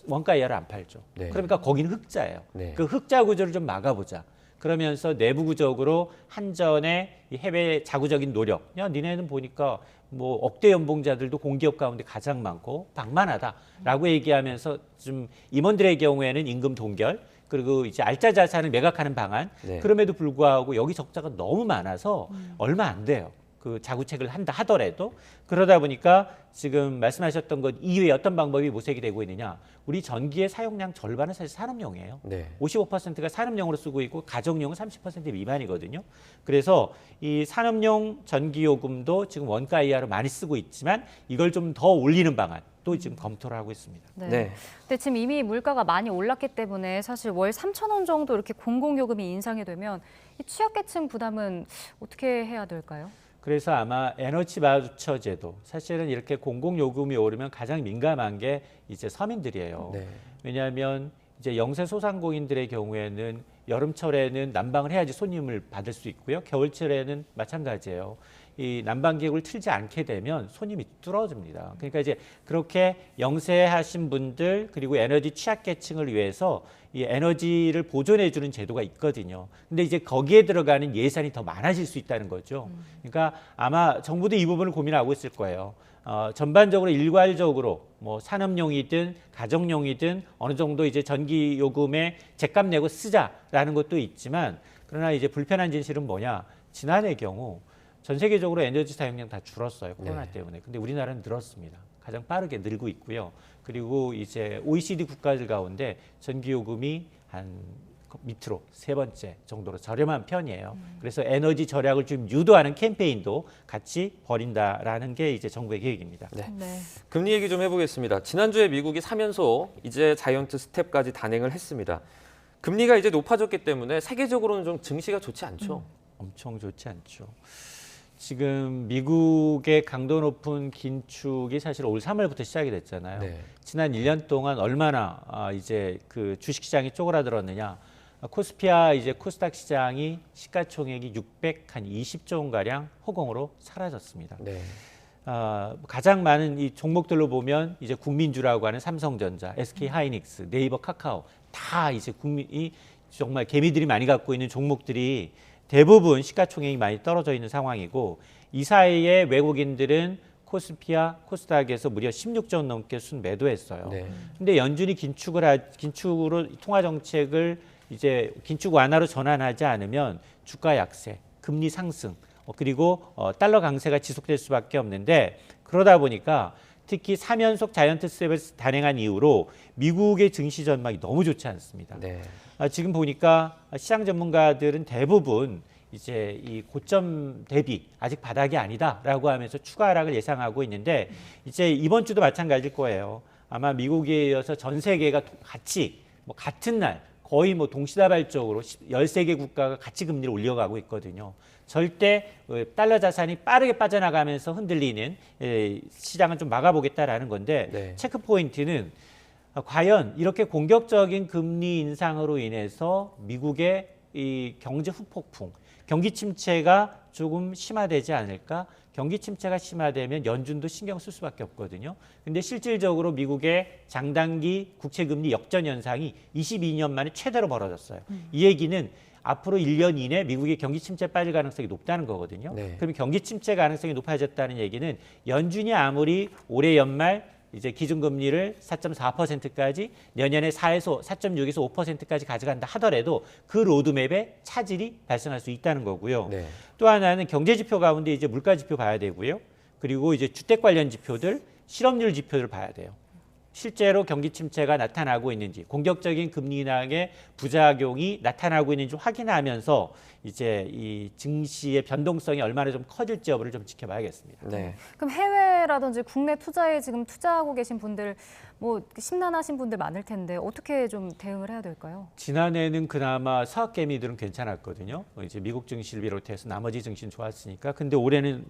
Speaker 16: 원가 이하를 안 팔죠.
Speaker 1: 네.
Speaker 16: 그러니까 거기는 흑자예요.
Speaker 1: 네.
Speaker 16: 그 흑자 구조를 좀 막아보자. 그러면서 내부적으로 한전의 이 해외 자구적인 노력, 야, 니네는 보니까 뭐 억대 연봉자들도 공기업 가운데 가장 많고 방만하다라고 얘기하면서 좀 임원들의 경우에는 임금 동결, 그리고 이제 알짜 자산을 매각하는 방안,
Speaker 1: 네.
Speaker 16: 그럼에도 불구하고 여기 적자가 너무 많아서 얼마 안 돼요. 그 자구책을 한다 하더라도. 그러다 보니까 지금 말씀하셨던 것 이외에 어떤 방법이 모색이 되고 있느냐. 우리 전기의 사용량 절반은 사실 산업용이에요.
Speaker 1: 네.
Speaker 16: 55%가 산업용으로 쓰고 있고 가정용은 30% 미만이거든요. 그래서 이 산업용 전기요금도 지금 원가 이하로 많이 쓰고 있지만 이걸 좀 더 올리는 방안 또 지금 검토를 하고 있습니다.
Speaker 2: 네.
Speaker 1: 네.
Speaker 2: 근데 지금 이미 물가가 많이 올랐기 때문에 사실 월 3,000원 정도 이렇게 공공요금이 인상이 되면 이 취약계층 부담은 어떻게 해야 될까요?
Speaker 16: 그래서 아마 에너지 바우처 제도, 사실은 이렇게 공공요금이 오르면 가장 민감한 게 이제 서민들이에요.
Speaker 1: 네.
Speaker 16: 왜냐하면 이제 영세 소상공인들의 경우에는 여름철에는 난방을 해야지 손님을 받을 수 있고요. 겨울철에는 마찬가지예요. 이 난방기구를 틀지 않게 되면 손님이 뚫어집니다. 그러니까 이제 그렇게 영세하신 분들 그리고 에너지 취약계층을 위해서 이 에너지를 보존해주는 제도가 있거든요. 근데 이제 거기에 들어가는 예산이 더 많아질 수 있다는 거죠. 그러니까 아마 정부도 이 부분을 고민하고 있을 거예요. 전반적으로 일괄적으로 뭐 산업용이든 가정용이든 어느 정도 이제 전기 요금에 죗값 내고 쓰자라는 것도 있지만, 그러나 이제 불편한 진실은 뭐냐? 지난해 경우 전 세계적으로 에너지 사용량 다 줄었어요. 코로나 때문에. 근데 우리나라는 늘었습니다. 가장 빠르게 늘고 있고요. 그리고 이제 OECD 국가들 가운데 전기요금이 한 밑으로 세 번째 정도로 저렴한 편이에요. 그래서 에너지 절약을 좀 유도하는 캠페인도 같이 벌인다라는 게 이제 정부의 계획입니다.
Speaker 1: 네. 금리 얘기 좀 해보겠습니다. 지난주에 미국이 3연속 이제 자이언트 스텝까지 단행을 했습니다. 금리가 이제 높아졌기 때문에 세계적으로는 좀 증시가 좋지 않죠.
Speaker 16: 엄청 좋지 않죠. 지금 미국의 강도 높은 긴축이 사실 올 3월부터 시작이 됐잖아요.
Speaker 1: 네.
Speaker 16: 지난 1년 동안 얼마나 이제 그 주식시장이 쪼그라들었느냐. 코스피와 이제 코스닥 시장이 시가총액이 620조 원 가량 허공으로 사라졌습니다.
Speaker 1: 네.
Speaker 16: 가장 많은 이 종목들로 보면 이제 국민주라고 하는 삼성전자, SK하이닉스, 네이버, 카카오 다 이제 국민이 정말 개미들이 많이 갖고 있는 종목들이 대부분 시가총액이 많이 떨어져 있는 상황이고, 이 사이에 외국인들은 코스피와 코스닥에서 무려 16조 원 넘게 순매도했어요. 근데 연준이 긴축으로 통화 정책을 이제 긴축 완화로 전환하지 않으면 주가 약세, 금리 상승, 그리고 달러 강세가 지속될 수밖에 없는데, 그러다 보니까 특히 3연속 자이언트 스텝을 단행한 이후로 미국의 증시 전망이 너무 좋지 않습니다. 지금 보니까 시장 전문가들은 대부분 이제 이 고점 대비 아직 바닥이 아니다라고 하면서 추가 하락을 예상하고 있는데, 이제 이번 주도 마찬가지일 거예요. 아마 미국에 이어서 전 세계가 같이 뭐 같은 날 거의 뭐 동시다발적으로 13개 국가가 같이 금리를 올려가고 있거든요. 절대 달러 자산이 빠르게 빠져나가면서 흔들리는 시장은 좀 막아보겠다라는 건데, 체크 포인트는 과연 이렇게 공격적인 금리 인상으로 인해서 미국의 이 경제 후폭풍, 경기 침체가 조금 심화되지 않을까? 경기 침체가 심화되면 연준도 신경 쓸 수밖에 없거든요. 근데 실질적으로 미국의 장단기 국채금리 역전 현상이 22년 만에 최대로 벌어졌어요. 이 얘기는 앞으로 1년 이내 미국의 경기 침체에 빠질 가능성이 높다는 거거든요. 그럼 경기 침체 가능성이 높아졌다는 얘기는 연준이 아무리 올해 연말 이제 기준금리를 4.4%까지 내년에 4.6에서 5%까지 가져간다 하더라도 그 로드맵에 차질이 발생할 수 있다는 거고요. 또 하나는 경제지표 가운데 이제 물가지표 봐야 되고요. 그리고 이제 주택 관련 지표들, 실업률 지표를 봐야 돼요. 실제로 경기 침체가 나타나고 있는지, 공격적인 금리 인하의 부작용이 나타나고 있는지 확인하면서 이제 이 증시의 변동성이 얼마나 좀 커질지 여부를 좀 지켜봐야겠습니다.
Speaker 2: 그럼 해외라든지 국내 투자에 지금 투자하고 계신 분들 뭐 심란하신 분들 많을 텐데 어떻게 좀 대응을 해야 될까요?
Speaker 16: 지난해는 그나마 사학개미들은 괜찮았거든요. 이제 미국 증시를 비롯해서 나머지 증시는 좋았으니까. 근데 올해는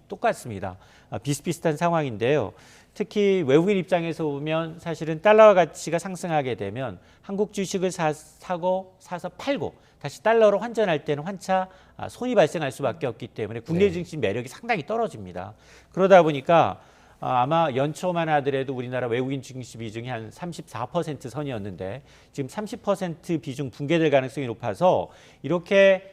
Speaker 16: 똑같습니다. 비슷비슷한 상황인데요. 특히 외국인 입장에서 보면 사실은 달러 가치가 상승하게 되면 한국 주식을 사서 팔고 다시 달러로 환전할 때는 환차 손이 발생할 수밖에 없기 때문에 국내 증시 매력이 상당히 떨어집니다. 그러다 보니까 아마 연초만 하더라도 우리나라 외국인 증시 비중이 한 34% 선이었는데 지금 30% 비중 붕괴될 가능성이 높아서 이렇게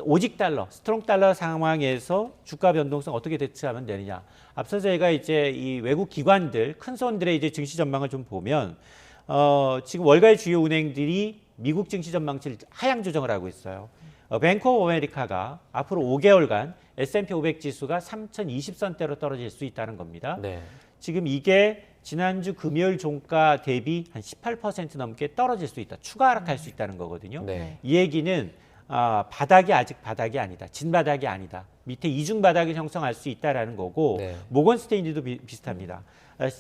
Speaker 16: 오직 달러, 스트롱 달러 상황에서 주가 변동성 어떻게 대처하면 되느냐. 앞서 저희가 이제 이 외국 기관들, 큰 손들의 이제 증시 전망을 좀 보면 지금 월가의 주요 은행들이 미국 증시 전망치를 하향 조정을 하고 있어요. 뱅크 오브 아메리카가 앞으로 5개월간 S&P 500 지수가 3020선대로 떨어질 수 있다는 겁니다.
Speaker 1: 네.
Speaker 16: 지금 이게 지난주 금요일 종가 대비 한 18% 넘게 떨어질 수 있다. 추가 하락할 수 있다는 거거든요.
Speaker 1: 네.
Speaker 16: 이 얘기는 바닥이 아직 바닥이 아니다. 진바닥이 아니다. 밑에 이중 바닥을 형성할 수 있다라는 거고
Speaker 1: 네.
Speaker 16: 모건 스테인리도 비슷합니다.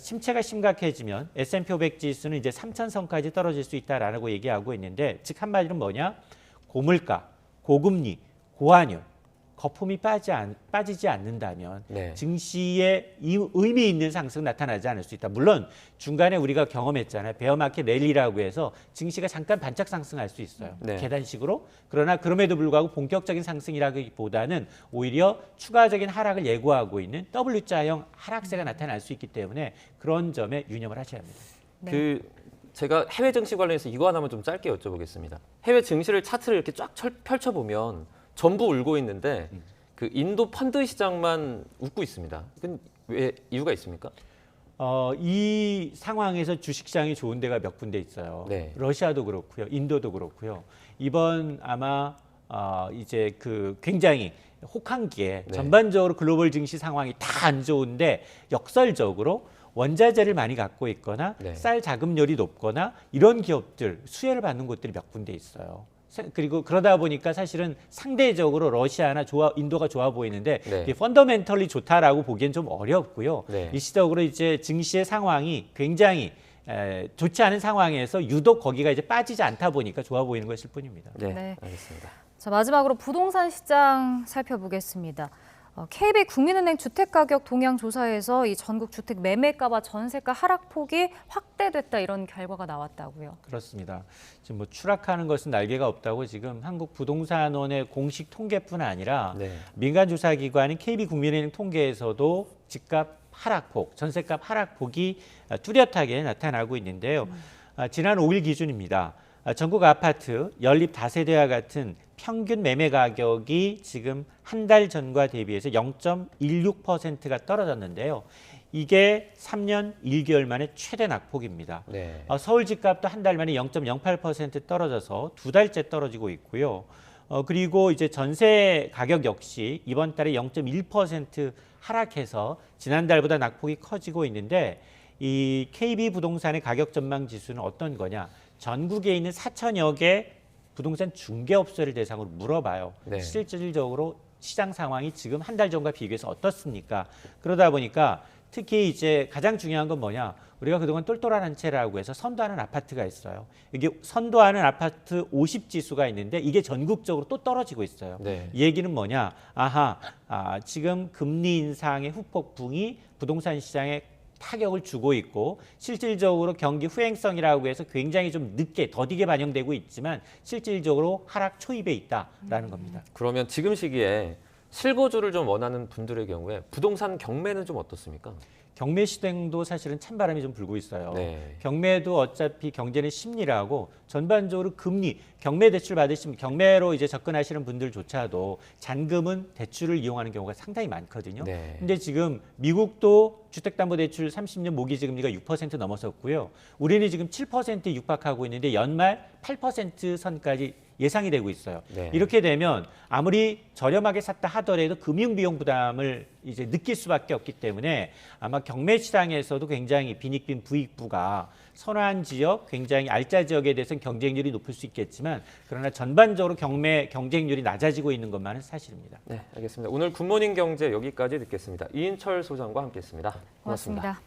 Speaker 16: 침체가 심각해지면 S&P 500 지수는 이제 3000선까지 떨어질 수 있다라고 얘기하고 있는데 즉 한마디로 뭐냐? 고물가, 고금리, 고환율, 거품이 빠지지 않는다면
Speaker 1: 네.
Speaker 16: 증시에 의미 있는 상승 나타나지 않을 수 있다. 물론 중간에 우리가 경험했잖아요. 베어마켓 랠리라고 해서 증시가 잠깐 반짝 상승할 수 있어요.
Speaker 1: 네.
Speaker 16: 계단식으로. 그러나 그럼에도 불구하고 본격적인 상승이라기보다는 오히려 추가적인 하락을 예고하고 있는 W자형 하락세가 나타날 수 있기 때문에 그런 점에 유념을 하셔야 합니다.
Speaker 1: 네. 제가 해외 증시 관련해서 이거 하나만 좀 짧게 여쭤보겠습니다. 해외 증시를 차트를 이렇게 쫙 펼쳐보면 전부 울고 있는데 그 인도 펀드 시장만 웃고 있습니다. 그건 왜 이유가 있습니까?
Speaker 16: 이 상황에서 주식시장이 좋은 데가 몇 군데 있어요.
Speaker 1: 네.
Speaker 16: 러시아도 그렇고요, 인도도 그렇고요. 이번 아마 이제 그 굉장히 혹한기에
Speaker 1: 네.
Speaker 16: 전반적으로 글로벌 증시 상황이 다 안 좋은데 역설적으로 원자재를 많이 갖고 있거나
Speaker 1: 네.
Speaker 16: 쌀 자금률이 높거나 이런 기업들 수혜를 받는 곳들이 몇 군데 있어요. 그리고 그러다 보니까 사실은 상대적으로 러시아나 인도가 좋아 보이는데
Speaker 1: 네.
Speaker 16: 이게 펀더멘털리 좋다라고 보기엔 좀 어렵고요.
Speaker 1: 네.
Speaker 16: 일시적으로 이제 증시의 상황이 굉장히 좋지 않은 상황에서 유독 거기가 이제 빠지지 않다 보니까 좋아 보이는 것일 뿐입니다.
Speaker 1: 네. 알겠습니다.
Speaker 2: 자, 마지막으로 부동산 시장 살펴보겠습니다. KB국민은행 주택가격 동향 조사에서 이 전국 주택 매매가와 전세가 하락폭이 확대됐다 이런 결과가 나왔다고요.
Speaker 16: 그렇습니다. 지금 뭐 추락하는 것은 날개가 없다고 지금 한국부동산원의 공식 통계뿐 아니라
Speaker 1: 네.
Speaker 16: 민간 조사기관인 KB국민은행 통계에서도 집값 하락폭, 전세값 하락폭이 뚜렷하게 나타나고 있는데요. 지난 5일 기준입니다. 전국 아파트, 연립 다세대와 같은 평균 매매 가격이 지금 한 달 전과 대비해서 0.16%가 떨어졌는데요. 이게 3년 1개월 만에 최대 낙폭입니다.
Speaker 1: 네.
Speaker 16: 서울 집값도 한 달 만에 0.08% 떨어져서 두 달째 떨어지고 있고요. 그리고 이제 전세 가격 역시 이번 달에 0.1% 하락해서 지난달보다 낙폭이 커지고 있는데 이 KB부동산의 가격 전망 지수는 어떤 거냐? 전국에 있는 4천여 개 부동산 중개업소를 대상으로 물어봐요.
Speaker 1: 네.
Speaker 16: 실질적으로 시장 상황이 지금 한 달 전과 비교해서 어떻습니까? 그러다 보니까 특히 이제 가장 중요한 건 뭐냐? 우리가 그동안 똘똘한 한 채라고 해서 선도하는 아파트가 있어요. 이게 선도하는 아파트 50지수가 있는데 이게 전국적으로 또 떨어지고 있어요.
Speaker 1: 네.
Speaker 16: 이 얘기는 뭐냐? 지금 금리 인상의 후폭풍이 부동산 시장에 타격을 주고 있고 실질적으로 경기 후행성이라고 해서 굉장히 좀 늦게 더디게 반영되고 있지만 실질적으로 하락 초입에 있다라는 겁니다.
Speaker 1: 그러면 지금 시기에 실거주를 좀 원하는 분들의 경우에 부동산 경매는 좀 어떻습니까?
Speaker 16: 경매 시장도 사실은 찬바람이 좀 불고 있어요.
Speaker 1: 네.
Speaker 16: 경매도 어차피 경제는 심리라고 전반적으로 금리, 경매 대출 받으시면 경매로 이제 접근하시는 분들조차도 잔금은 대출을 이용하는 경우가 상당히 많거든요.
Speaker 1: 네.
Speaker 16: 근데 지금 미국도 주택담보대출 30년 모기지금리가 6% 넘어섰고요. 우리는 지금 7%에 육박하고 있는데 연말 8% 선까지 예상이 되고 있어요.
Speaker 1: 네.
Speaker 16: 이렇게 되면 아무리 저렴하게 샀다 하더라도 금융비용 부담을 이제 느낄 수밖에 없기 때문에 아마 경매 시장에서도 굉장히 빈익빈 부익부가 선호한 지역, 굉장히 알짜 지역에 대해서는 경쟁률이 높을 수 있겠지만 그러나 전반적으로 경매 경쟁률이 낮아지고 있는 것만은 사실입니다.
Speaker 1: 네, 알겠습니다. 오늘 굿모닝 경제 여기까지 듣겠습니다. 이인철 소장과 함께했습니다. 고맙습니다.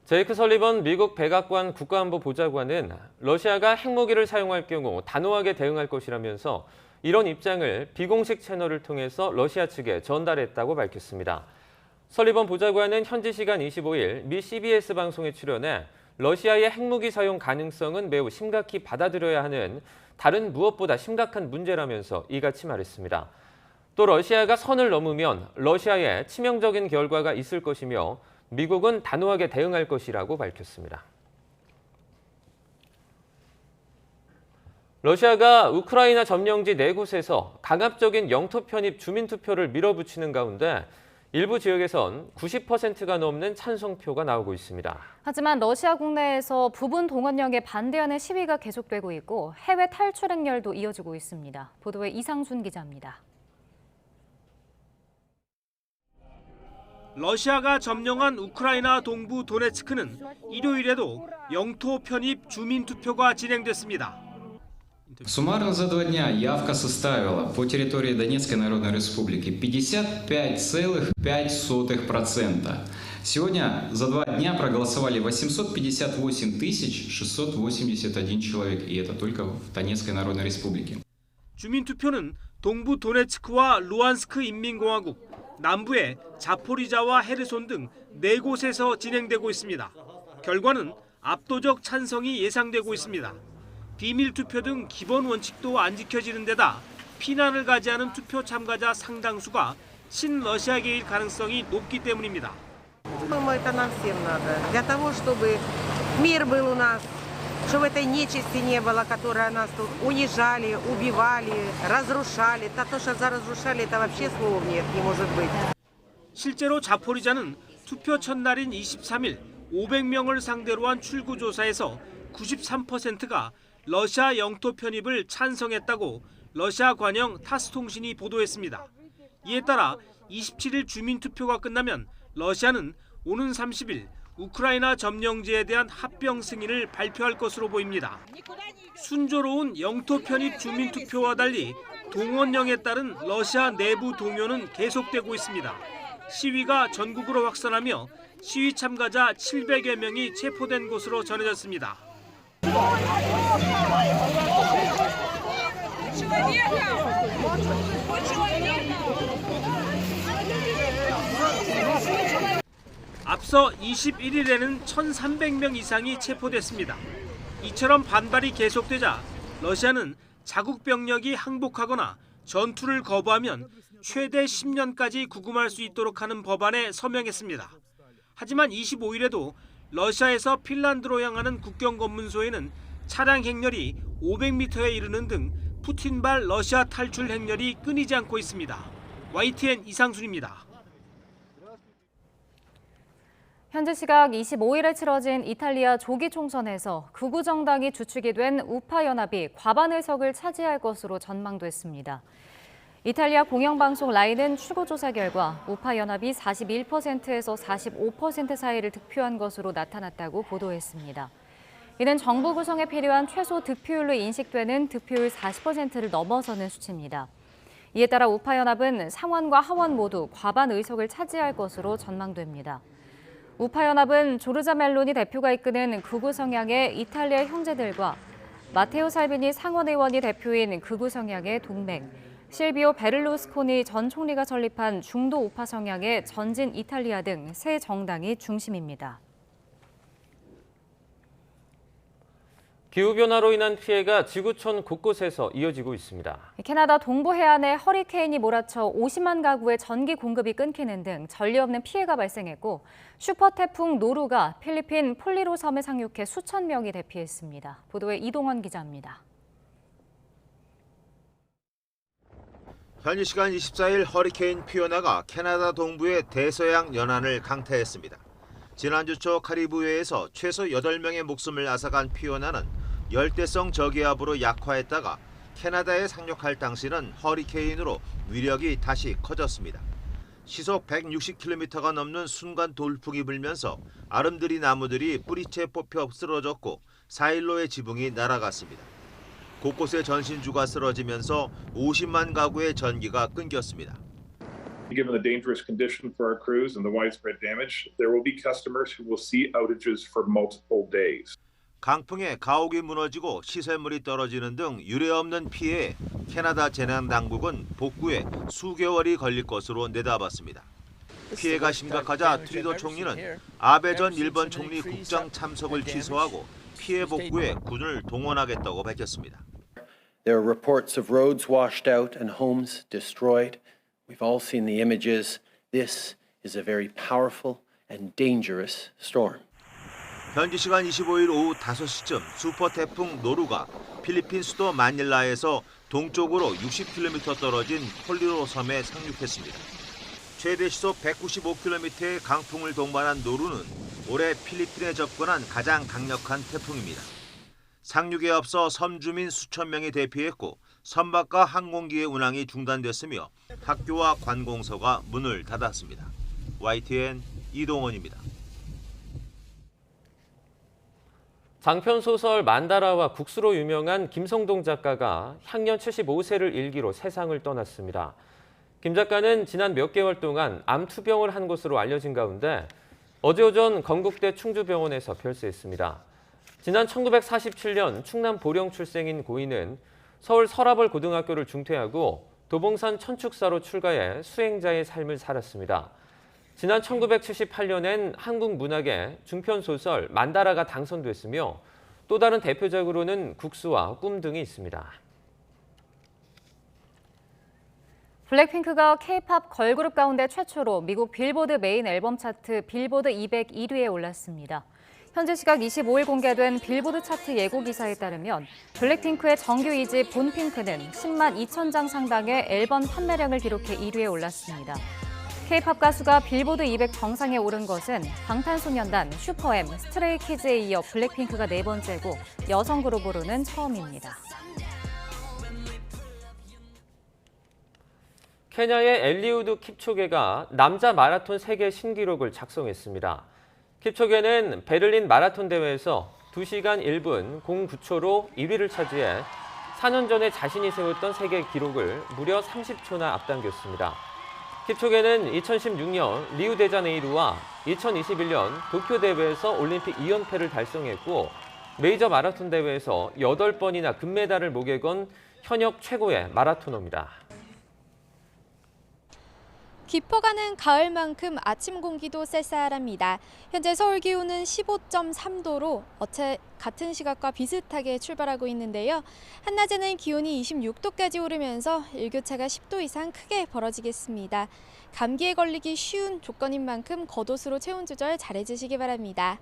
Speaker 1: 제이크 설리번 미국 백악관 국가안보보좌관은 러시아가 핵무기를 사용할 경우 단호하게 대응할 것이라면서 이런 입장을 비공식 채널을 통해서 러시아 측에 전달했다고 밝혔습니다. 설리번 보좌관은 현지 시간 25일 미 CBS 방송에 출연해 러시아의 핵무기 사용 가능성은 매우 심각히 받아들여야 하는 다른 무엇보다 심각한 문제라면서 이같이 말했습니다. 또 러시아가 선을 넘으면 러시아에 치명적인 결과가 있을 것이며 미국은 단호하게 대응할 것이라고 밝혔습니다. 러시아가 우크라이나 점령지 4곳에서 강압적인 영토 편입 주민투표를 밀어붙이는 가운데 일부 지역에선 90%가 넘는 찬성표가 나오고 있습니다.
Speaker 2: 하지만 러시아 국내에서 부분 동원령에 반대하는 시위가 계속되고 있고 해외 탈출 행렬도 이어지고 있습니다. 보도에 이상순 기자입니다.
Speaker 17: 러시아가 점령한 우크라이나 동부 도네츠크는 일요일에도 영토 편입 주민투표가 진행됐습니다.
Speaker 18: Суммарно за 2 дня явка составила по территории Донецкой Народной Республики 55,5%. Сегодня за 2 дня проголосовали 858 681 человек, и это только в Донецкой Народной Республике.
Speaker 17: 주민투표는 동부 도네츠크와 루안스크 인민공화국, 남부의 자포리자와 헤르손 등 4곳에서 진행되고 있습니다. 결과는 압도적 찬성이 예상되고 있습니다. 비밀 투표 등 기본 원칙도 안 지켜지는 데다 피난을 가지 않은 투표 참가자 상당수가 친러시아계일 가능성이 높기 때문입니다.
Speaker 19: Это нам всем надо. Для того, чтобы мир был у нас, чтобы этой нечисти не было, которая нас тут унижали, убивали, разрушали. То, что разрушали, это вообще слов нет, не может быть.
Speaker 17: 실제로 자포리자는 투표 첫날인 23일 500명을 상대로 한 출구조사에서 93%가 러시아 영토 편입을 찬성했다고 러시아 관영 타스통신이 보도했습니다. 이에 따라 27일 주민투표가 끝나면 러시아는 오는 30일 우크라이나 점령지에 대한 합병 승인을 발표할 것으로 보입니다. 순조로운 영토 편입 주민투표와 달리 동원령에 따른 러시아 내부 동요는 계속되고 있습니다. 시위가 전국으로 확산하며 시위 참가자 700여 명이 체포된 것으로 전해졌습니다. 앞서 21일에는 1,300명 이상이 체포됐습니다. 이처럼 반발이 계속되자 러시아는 자국 병력이 항복하거나 전투를 거부하면 최대 10년까지 구금할 수 있도록 하는 법안에 서명했습니다. 하지만 25일에도 러시아에서 핀란드로 향하는 국경 검문소에는 차량 행렬이 500m에 이르는 등 푸틴발 러시아 탈출 행렬이 끊이지 않고 있습니다. YTN 이상순입니다.
Speaker 2: 현지 시각 25일에 치러진 이탈리아 조기 총선에서 극우 정당이 주축이 된 우파 연합이 과반 의석을 차지할 것으로 전망됐습니다. 이탈리아 공영방송 라인은 출구조사 결과 우파 연합이 41%에서 45% 사이를 득표한 것으로 나타났다고 보도했습니다. 이는 정부 구성에 필요한 최소 득표율로 인식되는 득표율 40%를 넘어서는 수치입니다. 이에 따라 우파 연합은 상원과 하원 모두 과반 의석을 차지할 것으로 전망됩니다. 우파 연합은 조르자 멜로니 대표가 이끄는 극우 성향의 이탈리아 형제들과 마테오 살비니 상원 의원이 대표인 극우 성향의 동맹, 실비오 베를루스코니 전 총리가 설립한 중도 우파 성향의 전진 이탈리아 등 세 정당이 중심입니다.
Speaker 1: 기후변화로 인한 피해가 지구촌 곳곳에서 이어지고 있습니다.
Speaker 2: 캐나다 동부 해안에 허리케인이 몰아쳐 50만 가구의 전기 공급이 끊기는 등 전례 없는 피해가 발생했고 슈퍼 태풍 노루가 필리핀 폴리로 섬에 상륙해 수천 명이 대피했습니다. 보도에 이동원 기자입니다.
Speaker 20: 현지 시간 24일 허리케인 피오나가 캐나다 동부의 대서양 연안을 강타했습니다. 지난주 초 카리브해에서 최소 8명의 목숨을 앗아간 피오나는 열대성 저기압으로 약화했다가 캐나다에 상륙할 당시는 허리케인으로 위력이 다시 커졌습니다. 시속 160km가 넘는 순간 돌풍이 불면서 아름드리 나무들이 뿌리채 뽑혀 쓰러졌고 4일로의 지붕이 날아갔습니다. 곳곳에 전신주가 쓰러지면서 50만 가구의 전기가 끊겼습니다.
Speaker 22: Given the dangerous condition for our crews and the widespread damage, there will be customers who will see outages for multiple days.
Speaker 20: 강풍에 가옥이 무너지고 시설물이 떨어지는 등 유례없는 피해에 캐나다 재난당국은 복구에 수개월이 걸릴 것으로 내다봤습니다. 피해가 심각하자 트리도 총리는 아베 전 일본 총리 국정 참석을 취소하고 피해 복구에 군을 동원하겠다고 밝혔습니다.
Speaker 3: There are reports of roads washed out and homes destroyed. We've all seen the images. This is a very powerful and dangerous storm.
Speaker 20: 현지 시간 25일 오후 5시쯤 슈퍼 태풍 노루가 필리핀 수도 마닐라에서 동쪽으로 60km 떨어진 폴리로 섬에 상륙했습니다. 최대 시속 195km의 강풍을 동반한 노루는 올해 필리핀에 접근한 가장 강력한 태풍입니다. 상륙에 앞서 섬 주민 수천 명이 대피했고 선박과 항공기의 운항이 중단됐으며 학교와 관공서가 문을 닫았습니다. YTN 이동원입니다.
Speaker 1: 장편 소설 만다라와 국수로 유명한 김성동 작가가 향년 75세를 일기로 세상을 떠났습니다. 김 작가는 지난 몇 개월 동안 암 투병을 한 것으로 알려진 가운데 어제 오전 건국대 충주병원에서 별세했습니다. 지난 1947년 충남 보령 출생인 고인은 서울 서라벌 고등학교를 중퇴하고 도봉산 천축사로 출가해 수행자의 삶을 살았습니다. 지난 1978년엔 한국 문학의 중편소설 만다라가 당선됐으며 또 다른 대표작으로는 국수와 꿈 등이 있습니다.
Speaker 2: 블랙핑크가 K-팝 걸그룹 가운데 최초로 미국 빌보드 메인 앨범 차트 빌보드 200 1위에 올랐습니다. 현지 시각 25일 공개된 빌보드 차트 예고 기사에 따르면 블랙핑크의 정규 2집 본핑크는 10만 2천 장 상당의 앨범 판매량을 기록해 1위에 올랐습니다. K-팝 가수가 빌보드 200 정상에 오른 것은 방탄소년단, 슈퍼엠, 스트레이키즈에 이어 블랙핑크가 네 번째고 여성 그룹으로는 처음입니다.
Speaker 1: 케냐의 엘리우드 킵초게가 남자 마라톤 세계 신기록을 작성했습니다. 킵초게는 베를린 마라톤 대회에서 2시간 1분 09초로 1위를 차지해 4년 전에 자신이 세웠던 세계 기록을 무려 30초나 앞당겼습니다. 킵초게는 2016년 리우데자네이루와 2021년 도쿄 대회에서 올림픽 2연패를 달성했고 메이저 마라톤 대회에서 8번이나 금메달을 목에 건 현역 최고의 마라토너입니다.
Speaker 4: 깊어가는 가을만큼 아침 공기도 쌀쌀합니다. 현재 서울 기온은 15.3도로 어제 같은 시각과 비슷하게 출발하고 있는데요. 한낮에는 기온이 26도까지 오르면서 일교차가 10도 이상 크게 벌어지겠습니다. 감기에 걸리기 쉬운 조건인 만큼 겉옷으로 체온 조절 잘해주시기 바랍니다.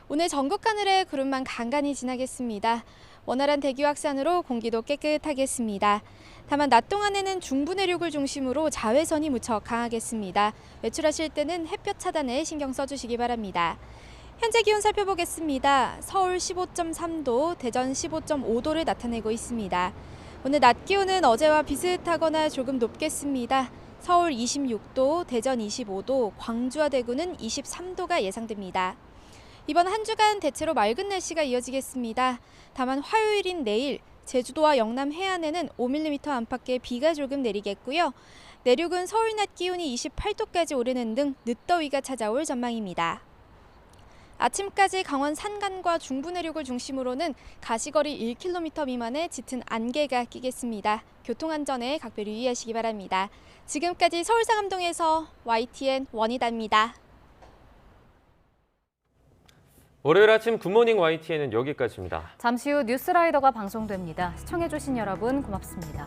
Speaker 4: 오늘 전국 하늘에 구름만 간간히 지나겠습니다. 원활한 대기 확산으로 공기도 깨끗하겠습니다. 다만 낮 동안에는 중부 내륙을 중심으로 자외선이 무척 강하겠습니다. 외출하실 때는 햇볕 차단에 신경 써주시기 바랍니다. 현재 기온 살펴보겠습니다. 서울 15.3도, 대전 15.5도를 나타내고 있습니다. 오늘 낮 기온은 어제와 비슷하거나 조금 높겠습니다. 서울 26도, 대전 25도, 광주와 대구는 23도가 예상됩니다. 이번 한 주간 대체로 맑은 날씨가 이어지겠습니다. 다만 화요일인 내일 제주도와 영남 해안에는 5mm 안팎의 비가 조금 내리겠고요. 내륙은 서울 낮 기온이 28도까지 오르는 등 늦더위가 찾아올 전망입니다. 아침까지 강원 산간과 중부 내륙을 중심으로는 가시거리 1km 미만의 짙은 안개가 끼겠습니다. 교통안전에 각별 유의하시기 바랍니다. 지금까지 서울상암동에서 YTN 원희다입니다.
Speaker 1: 월요일 아침 굿모닝 YTN은 여기까지입니다.
Speaker 2: 잠시 후 뉴스라이더가 방송됩니다. 시청해주신 여러분 고맙습니다.